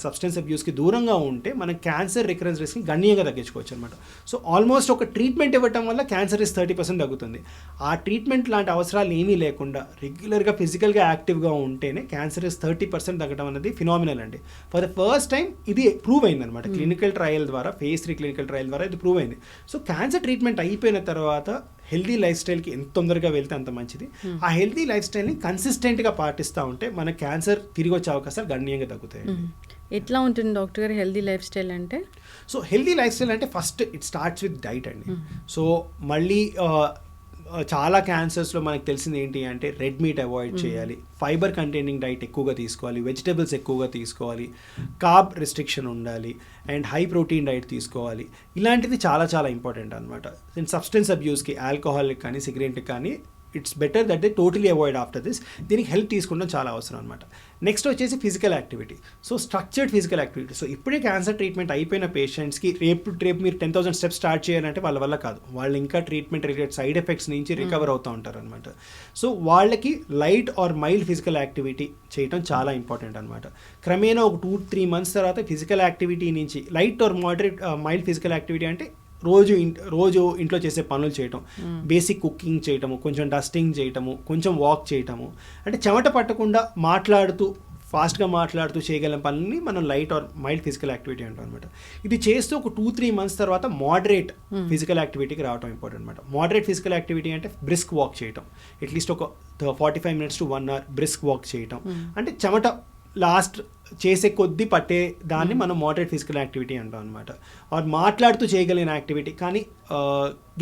Speaker 3: సబ్స్టెన్స్ అబ్యూస్కి దూరంగా ఉంటే మనం క్యాన్సర్ రికరెన్స్ రిస్క్ని గణనీయంగా తగ్గించుకోవచ్చు అనమాట. సో ఆల్మోస్ట్ ఒక ట్రీట్మెంట్ ఇవ్వటం వల్ల క్యాన్సర్ రిస్క్ 30% తగ్గుతుంది. ఆ ట్రీట్మెంట్ లాంటి అవసరాలు ఏమీ లేకుండా రెగ్యులర్గా ఫిజికల్గా యాక్టివ్గా ఉంటేనే క్యాన్సర్ రిస్క్ 30% తగ్గడం అనేది ఫినామినల్ అండి. ఫర్ ద ఫస్ట్ టైం ఇది ప్రూవ్ అయింది అనమాట క్లినికల్ ట్రయల్ ద్వారా, phase 3 క్లినికల్ ట్రయల్ ద్వారా ఇది ప్రూవ్ అయింది. సో క్యాన్సర్ ట్రీట్మెంట్ అయిపోయిన తర్వాత హెల్దీ లైఫ్ స్టైల్కి ఎంత తొందరగా వెళ్తే అంత మంచిది. ఆ హెల్దీ లైఫ్ స్టైల్ని కన్సిస్టెంట్గా పాటిస్తూ ఉంటే మన క్యాన్సర్ తిరిగి వచ్చే అవకాశాలు గణనీయంగా తగ్గుతాయి.
Speaker 2: ఎట్లా ఉంటుంది డాక్టర్ గారు హెల్దీ లైఫ్ స్టైల్ అంటే?
Speaker 3: సో హెల్దీ లైఫ్ స్టైల్ అంటే first it starts with diet అండి. సో మళ్ళీ చాలా క్యాన్సర్స్లో మనకు తెలిసింది ఏంటి అంటే రెడ్ మీట్ అవాయిడ్ చేయాలి, ఫైబర్ కంటైనింగ్ డైట్ ఎక్కువగా తీసుకోవాలి, వెజిటబుల్స్ ఎక్కువగా తీసుకోవాలి, కార్బ్ రెస్ట్రిక్షన్ ఉండాలి, అండ్ హై ప్రోటీన్ డైట్ తీసుకోవాలి. ఇలాంటిది చాలా చాలా ఇంపార్టెంట్ అనమాట. అండ్ సబ్స్టెన్స్ అబ్యూస్కి, ఆల్కహాల్కి కానీ సిగరెట్కి కానీ it's better that they totally avoid after this. దీనికి హెల్ప్ తీసుకోవడం చాలా అవసరం అనమాట. నెక్స్ట్ వచ్చేసి physical activity. So structured physical activity. So ఇప్పుడే క్యాన్సర్ ట్రీట్మెంట్ అయిపోయిన పేషెంట్స్కి రేపు మీరు 10,000 steps స్టార్ట్ చేయాలంటే వాళ్ళ వల్ల కాదు. వాళ్ళు ఇంకా ట్రీట్మెంట్ రిలేటెడ్ సైడ్ ఎఫెక్ట్స్ నుంచి రికవర్ అవుతూ ఉంటారు అనమాట. సో వాళ్ళకి light or mild physical activity చేయడం చాలా ఇంపార్టెంట్ అనమాట. క్రమేణా ఒక 2-3 months తర్వాత ఫిజికల్ యాక్టివిటీ నుంచి light or moderate mild physical activity అంటే రోజు ఇంట్లో చేసే పనులు చేయటం, బేసిక్ కుకింగ్ చేయటము, కొంచెం డస్టింగ్ చేయటము, కొంచెం వాక్ చేయటము, అంటే చెమట పట్టకుండా ఫాస్ట్గా మాట్లాడుతూ చేయగలిగిన పనులని మనం light or mild physical activity అంటాం అనమాట. ఇది చేస్తూ ఒక 2-3 months తర్వాత మోడరేట్ ఫిజికల్ యాక్టివిటీకి రావడం ఇంపార్టెంట్ అనమాట. మోడరేట్ ఫిజికల్ యాక్టివిటీ అంటే బ్రిస్క్ వాక్ చేయటం, అట్లీస్ట్ ఒక 45 minutes to 1 hour brisk walk చేయటం. అంటే చెమట లాస్ట్ చేసే కొద్దీ పట్టే దాన్ని మనం మోడరేట్ ఫిజికల్ యాక్టివిటీ అంటాం అనమాట. ఆర్ మాట్లాడుతూ చేయగలిగిన యాక్టివిటీ, కానీ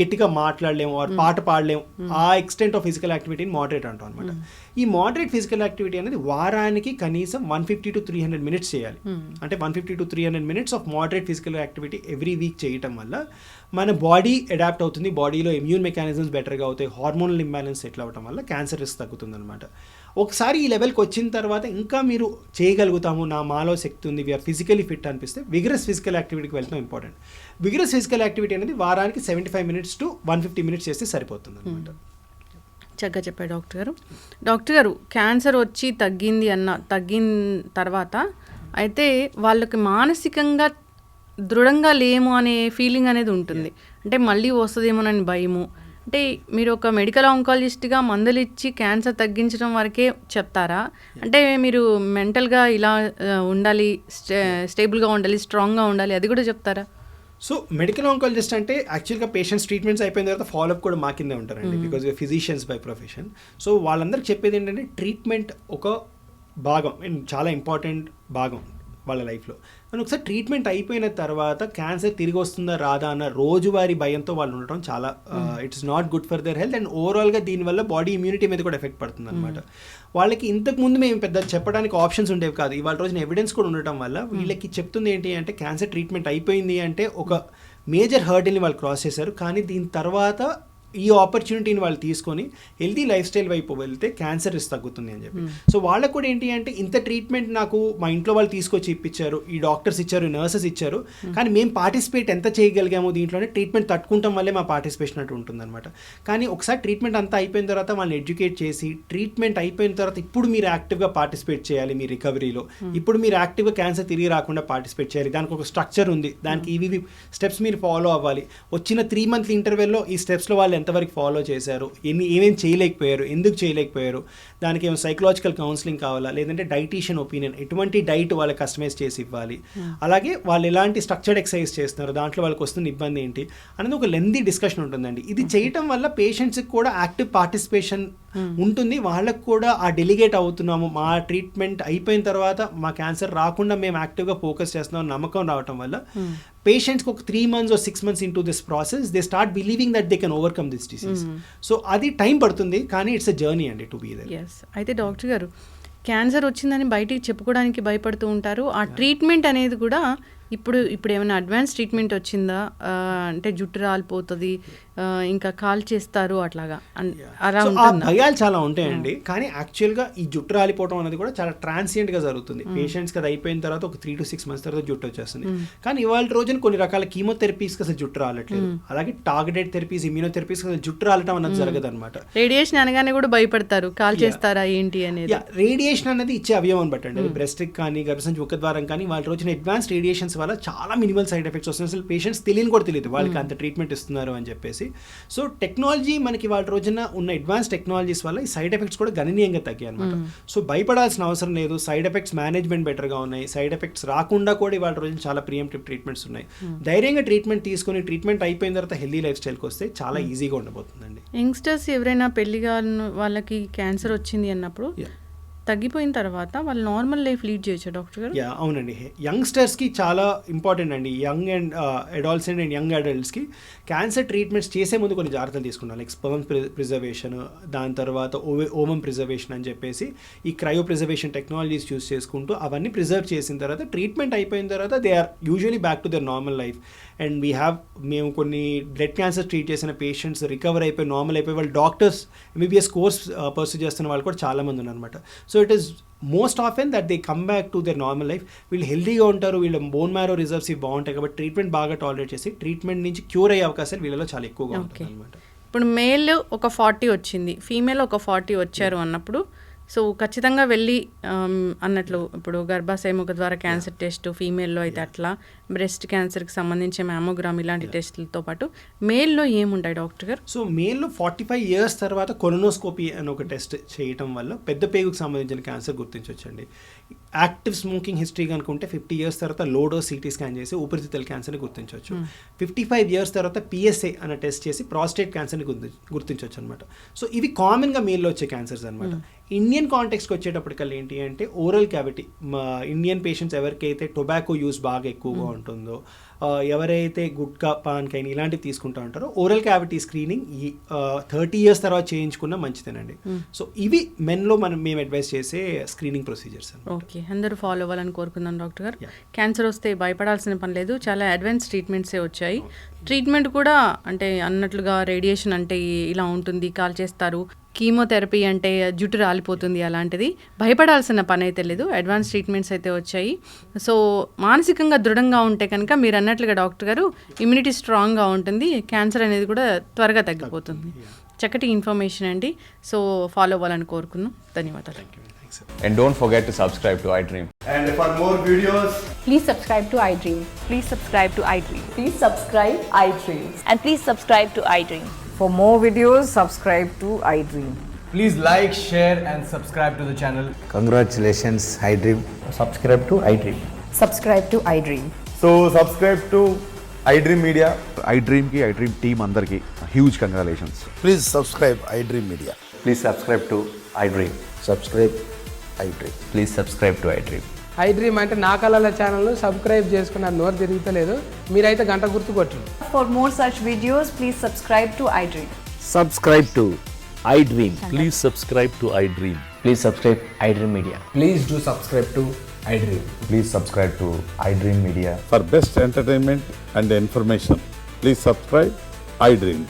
Speaker 3: గట్టిగా మాట్లాడలేము ఆర్ పాట పాడలేము, ఆ ఎక్స్టెంట్ ఆఫ్ ఫిజికల్ యాక్టివిటీని మోడరేట్ అంటాం అనమాట. ఈ మోడరేట్ ఫిజికల్ యాక్టివిటీ అనేది వారానికి కనీసం 150 to 300 minutes చేయాలి. అంటే 150 to 300 minutes of moderate physical activity every week చేయటం వల్ల మన బాడీ అడాప్ట్ అవుతుంది, బాడీలో ఇమ్యూన్ మెకానిజమ్స్ బెటర్గా అవుతాయి, హార్మోనల్ ఇంబ్యాలెన్స్ సెటిల్ అవ్వడం వల్ల క్యాన్సర్ రిస్క్ తగ్గుతుంది అనమాట. ఒకసారి ఈ లెవెల్కి వచ్చిన తర్వాత ఇంకా మీరు చేయగలుగుతాము, మాలో శక్తి ఉంది, వీఆర్ ఫిజికలీ ఫిట్ అనిపిస్తే విగరస్ ఫిజికల్ యాక్టివిటీకి వెళ్తాం ఇంపార్టెంట్. విగరస్ ఫిజికల్ యాక్టివిటీ అనేది వారానికి 75 minutes to 150 minutes చేస్తే సరిపోతుంది అనమాట.
Speaker 2: చక్కగా చెప్పారు డాక్టర్ గారు. క్యాన్సర్ వచ్చి తగ్గిన తర్వాత అయితే వాళ్ళకి మానసికంగా దృఢంగా లేము అనే ఫీలింగ్ అనేది ఉంటుంది. అంటే మళ్ళీ వస్తుందేమోనని భయము. అంటే మీరు ఒక మెడికల్ ఆంకాలజిస్ట్గా మందులు ఇచ్చి క్యాన్సర్ తగ్గించడం వరకే చెప్తారా? అంటే మీరు మెంటల్గా ఇలా ఉండాలి, స్టేబుల్గా ఉండాలి, స్ట్రాంగ్గా ఉండాలి, అది కూడా చెప్తారా?
Speaker 3: సో మెడికల్ ఆంకాలజిస్ట్ అంటే యాక్చువల్గా పేషెంట్స్ ట్రీట్మెంట్స్ అయిపోయిన తర్వాత ఫాలోఅప్ కూడా మా కిందే ఉంటారండి, because physicians by profession. So వాళ్ళందరికీ చెప్పేది ఏంటంటే ట్రీట్మెంట్ ఒక భాగం, చాలా ఇంపార్టెంట్ భాగం వాళ్ళ లైఫ్లో. అని ఒకసారి ట్రీట్మెంట్ అయిపోయిన తర్వాత క్యాన్సర్ తిరిగి వస్తుందా రాదా అన్న రోజువారీ భయంతో వాళ్ళు ఉండటం చాలా it's not good for their health. And ఓవరాల్గా దీనివల్ల బాడీ ఇమ్యూనిటీ మీద కూడా ఎఫెక్ట్ పడుతుంది అనమాట. వాళ్ళకి ఇంతకుముందు మేము పెద్ద చెప్పడానికి ఆప్షన్స్ ఉండేవి కాదు. ఇవాళ రోజున ఎవిడెన్స్ కూడా ఉండటం వల్ల వీళ్ళకి చెప్తుంది ఏంటి అంటే క్యాన్సర్ ట్రీట్మెంట్ అయిపోయింది అంటే ఒక మేజర్ హర్డిల్ని వాళ్ళు క్రాస్ చేశారు. కానీ దీని తర్వాత ఈ ఆపర్చునిటీని వాళ్ళు తీసుకొని హెల్తీ లైఫ్ స్టైల్ వైపు వెళ్తే క్యాన్సర్ రిస్క్ తగ్గుతుంది అని చెప్పి. సో వాళ్ళకు కూడా ఏంటి అంటే ఇంత ట్రీట్మెంట్ నాకు మా ఇంట్లో వాళ్ళు తీసుకొచ్చి ఇప్పించారు, ఈ డాక్టర్స్ ఇచ్చారు, నర్సెస్ ఇచ్చారు, కానీ మేము పార్టిసిపేట్ ఎంత చేయగలిగాము దీంట్లోనే ట్రీట్మెంట్ తట్టుకుంటాం వల్లే మా పార్టిసిపేషన్ అటు ఉంటుంది అనమాట. కానీ ఒకసారి ట్రీట్మెంట్ అంతా అయిపోయిన తర్వాత వాళ్ళని ఎడ్యుకేట్ చేసి ట్రీట్మెంట్ అయిపోయిన తర్వాత ఇప్పుడు మీరు యాక్టివ్గా పార్టిసిపేట్ చేయాలి మీ రికవరీలో, ఇప్పుడు మీరు యాక్టివ్గా క్యాన్సర్ తిరిగి రాకుండా పార్టిసిపేట్ చేయాలి, దానికి ఒక స్ట్రక్చర్ ఉంది, దానికి ఇవి స్టెప్స్ మీరు ఫాలో అవ్వాలి, వచ్చిన 3 month ఇంటర్వెల్లో ఈ స్టెప్స్లో వాళ్ళు ఎంతవరకు ఫాలో చేశారు, ఏమేమి చేయలేకపోయారు, ఎందుకు చేయలేకపోయారు, దానికి ఏమైనా సైకలాజికల్ కౌన్సిలింగ్ కావాలా, లేదంటే డైటీషియన్ ఒపీనియన్, ఎటువంటి డైట్ వాళ్ళకి కస్టమైజ్ చేసి ఇవ్వాలి, అలాగే వాళ్ళు ఎలాంటి స్ట్రక్చర్డ్ ఎక్సర్సైజ్ చేస్తున్నారు, దాంట్లో వాళ్ళకి వస్తున్న ఇబ్బంది ఏంటి అనేది ఒక లెందీ డిస్కషన్ ఉంటుందండి. ఇది చేయటం వల్ల పేషెంట్స్కి కూడా యాక్టివ్ పార్టిసిపేషన్ ఉంటుంది, వాళ్ళకు కూడా ఆ డెలిగేట్ అవుతున్నాము, మా ట్రీట్మెంట్ అయిపోయిన తర్వాత మా క్యాన్సర్ రాకుండా మేము యాక్టివ్గా ఫోకస్ చేస్తున్నాం నమ్మకం రావటం వల్ల పేషెంట్స్కి ఒక 3 months or 6 months into this process they start believing that they can overcome this disease. So అది టైం పడుతుంది, కానీ ఇట్స్ అ జర్నీ అండి టు బీ దేర్.
Speaker 2: ఎస్. అయితే డాక్టర్ గారు క్యాన్సర్ వచ్చిందని బయటికి చెప్పుకోవడానికి భయపడుతూ ఉంటారు. ఆ ట్రీట్మెంట్ అనేది కూడా ఇప్పుడు ఏమైనా అడ్వాన్స్ ట్రీట్మెంట్ వచ్చిందా, అంటే జుట్టు రాలిపోతుంది, ఇంకా కాల్ చేస్తారు అట్లాగా అలా ఉంటుంది.
Speaker 3: భయాలు చాలా ఉంటాయండి, కానీ యాక్చువల్గా ఈ జుట్టు రాలిపోవడం అనేది కూడా చాలా ట్రాన్సియంట్గా జరుగుతుంది. పేషెంట్స్కి అది అయిపోయిన తర్వాత ఒక 3 to 6 months తర్వాత జుట్టు వచ్చేస్తుంది. కానీ ఇవాళ రోజున కొన్ని రకాల కీమోథెరపీస్కి అసలు జుట్టు రాలట్లేదు, అలాగే టార్గెటెడ్ థెరపీస్, ఇమ్యూనోథెరపీస్ అసలు జుట్టు రాలటం అనేది జరగదు అనమాట.
Speaker 2: రేడియేషన్ అనగానే కూడా భయపడతారు, కాల్ చేస్తారా ఏంటి అనేది.
Speaker 3: రేడియేషన్ అనేది ఇచ్చే అవయవం బట్టి అండి, బ్రెస్ట్కి కానీ గర్భసంచి ముఖద్వారం కానీ వాళ్ళ రోజున అడ్వాన్స్ రేడియేషన్స్ వల్ల చాలా మినిమల్ సైడ్ ఎఫెక్ట్స్ వస్తున్నాయి. అసలు పేషెంట్స్ తెలియని కూడా తెలియదు వాళ్ళకి అంత ట్రీట్మెంట్ ఇస్తున్నారు అని చెప్పేసి. సో టెక్నాలజీ మనకి వాళ్ళ రోజున ఉన్న అడ్వాన్స్ టెక్నాలజీస్ వల్ల ఈ సైడ్ ఎఫెక్ట్స్ కూడా గణనీయంగా తగ్గాయి అనమాట. సో భయపడాల్సిన అవసరం లేదు, సైడ్ ఎఫెక్ట్స్ మేనేజ్మెంట్ బెటర్గా ఉన్నాయి, సైడ్ ఎఫెక్ట్స్ రాకుండా కూడా ఇవాళ రోజున చాలా ప్రియంటివ్ ట్రీట్మెంట్స్ ఉన్నాయి. ధైర్యంగా ట్రీట్మెంట్ తీసుకుని ట్రీట్మెంట్ అయిపోయిన తర్వాత హెల్దీ లైఫ్ స్టైల్కి వస్తే చాలా ఈజీగా ఉండబోతుందండి.
Speaker 2: యంగ్స్టర్స్ ఎవరైనా పెళ్లిగా వాళ్ళకి క్యాన్సర్ వచ్చింది అన్నప్పుడు తగ్గిపోయిన తర్వాత వాళ్ళు నార్మల్ లైఫ్ లీడ్ చేయొచ్చు డాక్టర్ గారు?
Speaker 3: అవునండి, యంగ్స్టర్స్కి చాలా ఇంపార్టెంట్ అండి. Young and adolescent and young అడల్ట్స్కి క్యాన్సర్ ట్రీట్మెంట్స్ చేసే ముందు కొన్ని జాగ్రత్తలు తీసుకుంటాం. లైక్ స్పర్మ్ ప్రిజర్వేషన్, దాని తర్వాత ఓమం ప్రిజర్వేషన్ అని చెప్పేసి ఈ క్రయో ప్రిజర్వేషన్ టెక్నాలజీస్ యూస్ చేసుకుంటూ అవన్నీ ప్రిజర్వ్ చేసిన తర్వాత ట్రీట్మెంట్ అయిపోయిన తర్వాత they are usually back to their normal life. And మేము కొన్ని బ్లడ్ క్యాన్సర్ ట్రీట్ చేసిన పేషెంట్స్ రికవర్ అయిపోయి నార్మల్ అయిపోయి వాళ్ళు డాక్టర్స్ ఎంబీబీఎస్ కోర్స్ పర్సూ చేస్తున్న వాళ్ళు కూడా చాలామంది ఉన్నారనమాట. So it is most often that they come back to their normal life. వీళ్ళు హెల్తీగా ఉంటారు, వీళ్ళ బోన్ మ్యారో రిజర్వ్స్ ఇవి బాగుంటాయి కాబట్టి ట్రీట్మెంట్ బాగా టాలరేట్ చేసి ట్రీట్మెంట్ నుంచి క్యూర్ అయ్యే అవకాశాలు వీళ్ళలో చాలా ఎక్కువగా ఉంటుంది అనమాట.
Speaker 2: ఇప్పుడు మేల్ ఒక 40 వచ్చింది, ఫీమేల్ ఒక 40 వచ్చారు అన్నప్పుడు సో ఖచ్చితంగా వెళ్ళి అన్నట్లు ఇప్పుడు గర్భాశయ ముఖ ద్వారా క్యాన్సర్ టెస్ట్ ఫీమేల్లో అయితే అట్లా, బ్రెస్ట్ క్యాన్సర్కి సంబంధించిన మ్యామోగ్రామ్ ఇలాంటి టెస్టులతో పాటు మేల్లో ఏముంటాయి డాక్టర్ గారు?
Speaker 3: సో మేల్లో 45 years తర్వాత కొలనోస్కోపీ అని ఒక టెస్ట్ చేయటం వల్ల పెద్ద పేగుకు సంబంధించిన క్యాన్సర్ గుర్తించవచ్చండి. యాక్టివ్ స్మోకింగ్ హిస్టరీ కనుకుంటే 50 years తర్వాత లోడో సిటీ స్కాన్ చేసి ఊపిరితిత్తుల క్యాన్సర్ని గుర్తించవచ్చు. 55 years తర్వాత పిఎస్ఏ అనే టెస్ట్ చేసి ప్రాస్టేట్ క్యాన్సర్ని గుర్తించవచ్చు అనమాట. సో ఇవి కామన్గా మేల్లో వచ్చే క్యాన్సర్స్ అనమాట. ఇండియన్ కాంటెక్స్కి వచ్చేటప్పటికల్లా ఏంటి అంటే ఓరల్ క్యావిటీ, ఇండియన్ పేషెంట్స్ ఎవరికైతే టొబాకో యూస్ బాగా ఎక్కువగా ఉంటుందో, ఎవరైతే గుట్కా పాన్కైన్ ఇలాంటివి తీసుకుంటూ ఉంటారో ఓరల్ క్యావిటీ స్క్రీనింగ్ 30 years తర్వాత చేయించుకున్నా మంచిదేనండి. సో ఇవి మెన్లో మేము అడ్వైస్ చేసే స్క్రీనింగ్ ప్రొసీజర్స్.
Speaker 2: ఓకే, అందరూ ఫాలో అవ్వాలని కోరుకుందాం డాక్టర్ గారు. క్యాన్సర్ వస్తే భయపడాల్సిన పని లేదు, చాలా అడ్వాన్స్ ట్రీట్మెంట్సే వచ్చాయి. ట్రీట్మెంట్ కూడా అంటే అన్నట్లుగా రేడియేషన్ అంటే ఇలా ఉంటుంది, కాల్ చేస్తారు, కీమోథెరపీ అంటే జుట్టు రాలిపోతుంది, అలాంటిది భయపడాల్సిన పని అయితే లేదు, అడ్వాన్స్ ట్రీట్మెంట్స్ అయితే వచ్చాయి. సో మానసికంగా దృఢంగా ఉంటే కనుక మీరు అన్నట్లుగా డాక్టర్ గారు ఇమ్యూనిటీ స్ట్రాంగ్గా ఉంటుంది, క్యాన్సర్ అనేది కూడా త్వరగా తగ్గిపోతుంది. చక్కటి ఇన్ఫర్మేషన్ అండి. సో ఫాలో అవ్వాలని కోరుకున్నాం. ధన్యవాదాలు.
Speaker 4: And don't forget to subscribe to iDream.
Speaker 5: And for more videos,
Speaker 6: please subscribe to iDream.
Speaker 7: Please subscribe to iDream.
Speaker 6: Please subscribe iDream.
Speaker 7: And please subscribe to iDream.
Speaker 6: For more videos, subscribe to iDream.
Speaker 5: please like, share and subscribe to the channel.
Speaker 8: Congratulations, iDream.
Speaker 5: Subscribe to iDream.
Speaker 6: Subscribe to iDream.
Speaker 5: So subscribe to iDream Media.
Speaker 9: iDream ki iDream team andarki huge congratulations.
Speaker 8: Please subscribe iDream Media.
Speaker 4: Please subscribe to iDream.
Speaker 8: Subscribe iDream.
Speaker 4: Please subscribe to iDream.
Speaker 10: I dream అంటే నా కళల channel subscribe చేసుకున్న నోరు తిరుగుతలేదు, మీరైతే గంట గుర్తు కొట్టండి.
Speaker 6: For more such videos, please subscribe to iDream.
Speaker 11: Subscribe to iDream. Please subscribe to iDream.
Speaker 4: Please subscribe iDream Media.
Speaker 5: Please do subscribe to iDream.
Speaker 4: Please subscribe to iDream Media.
Speaker 9: For best entertainment and information, please subscribe iDream.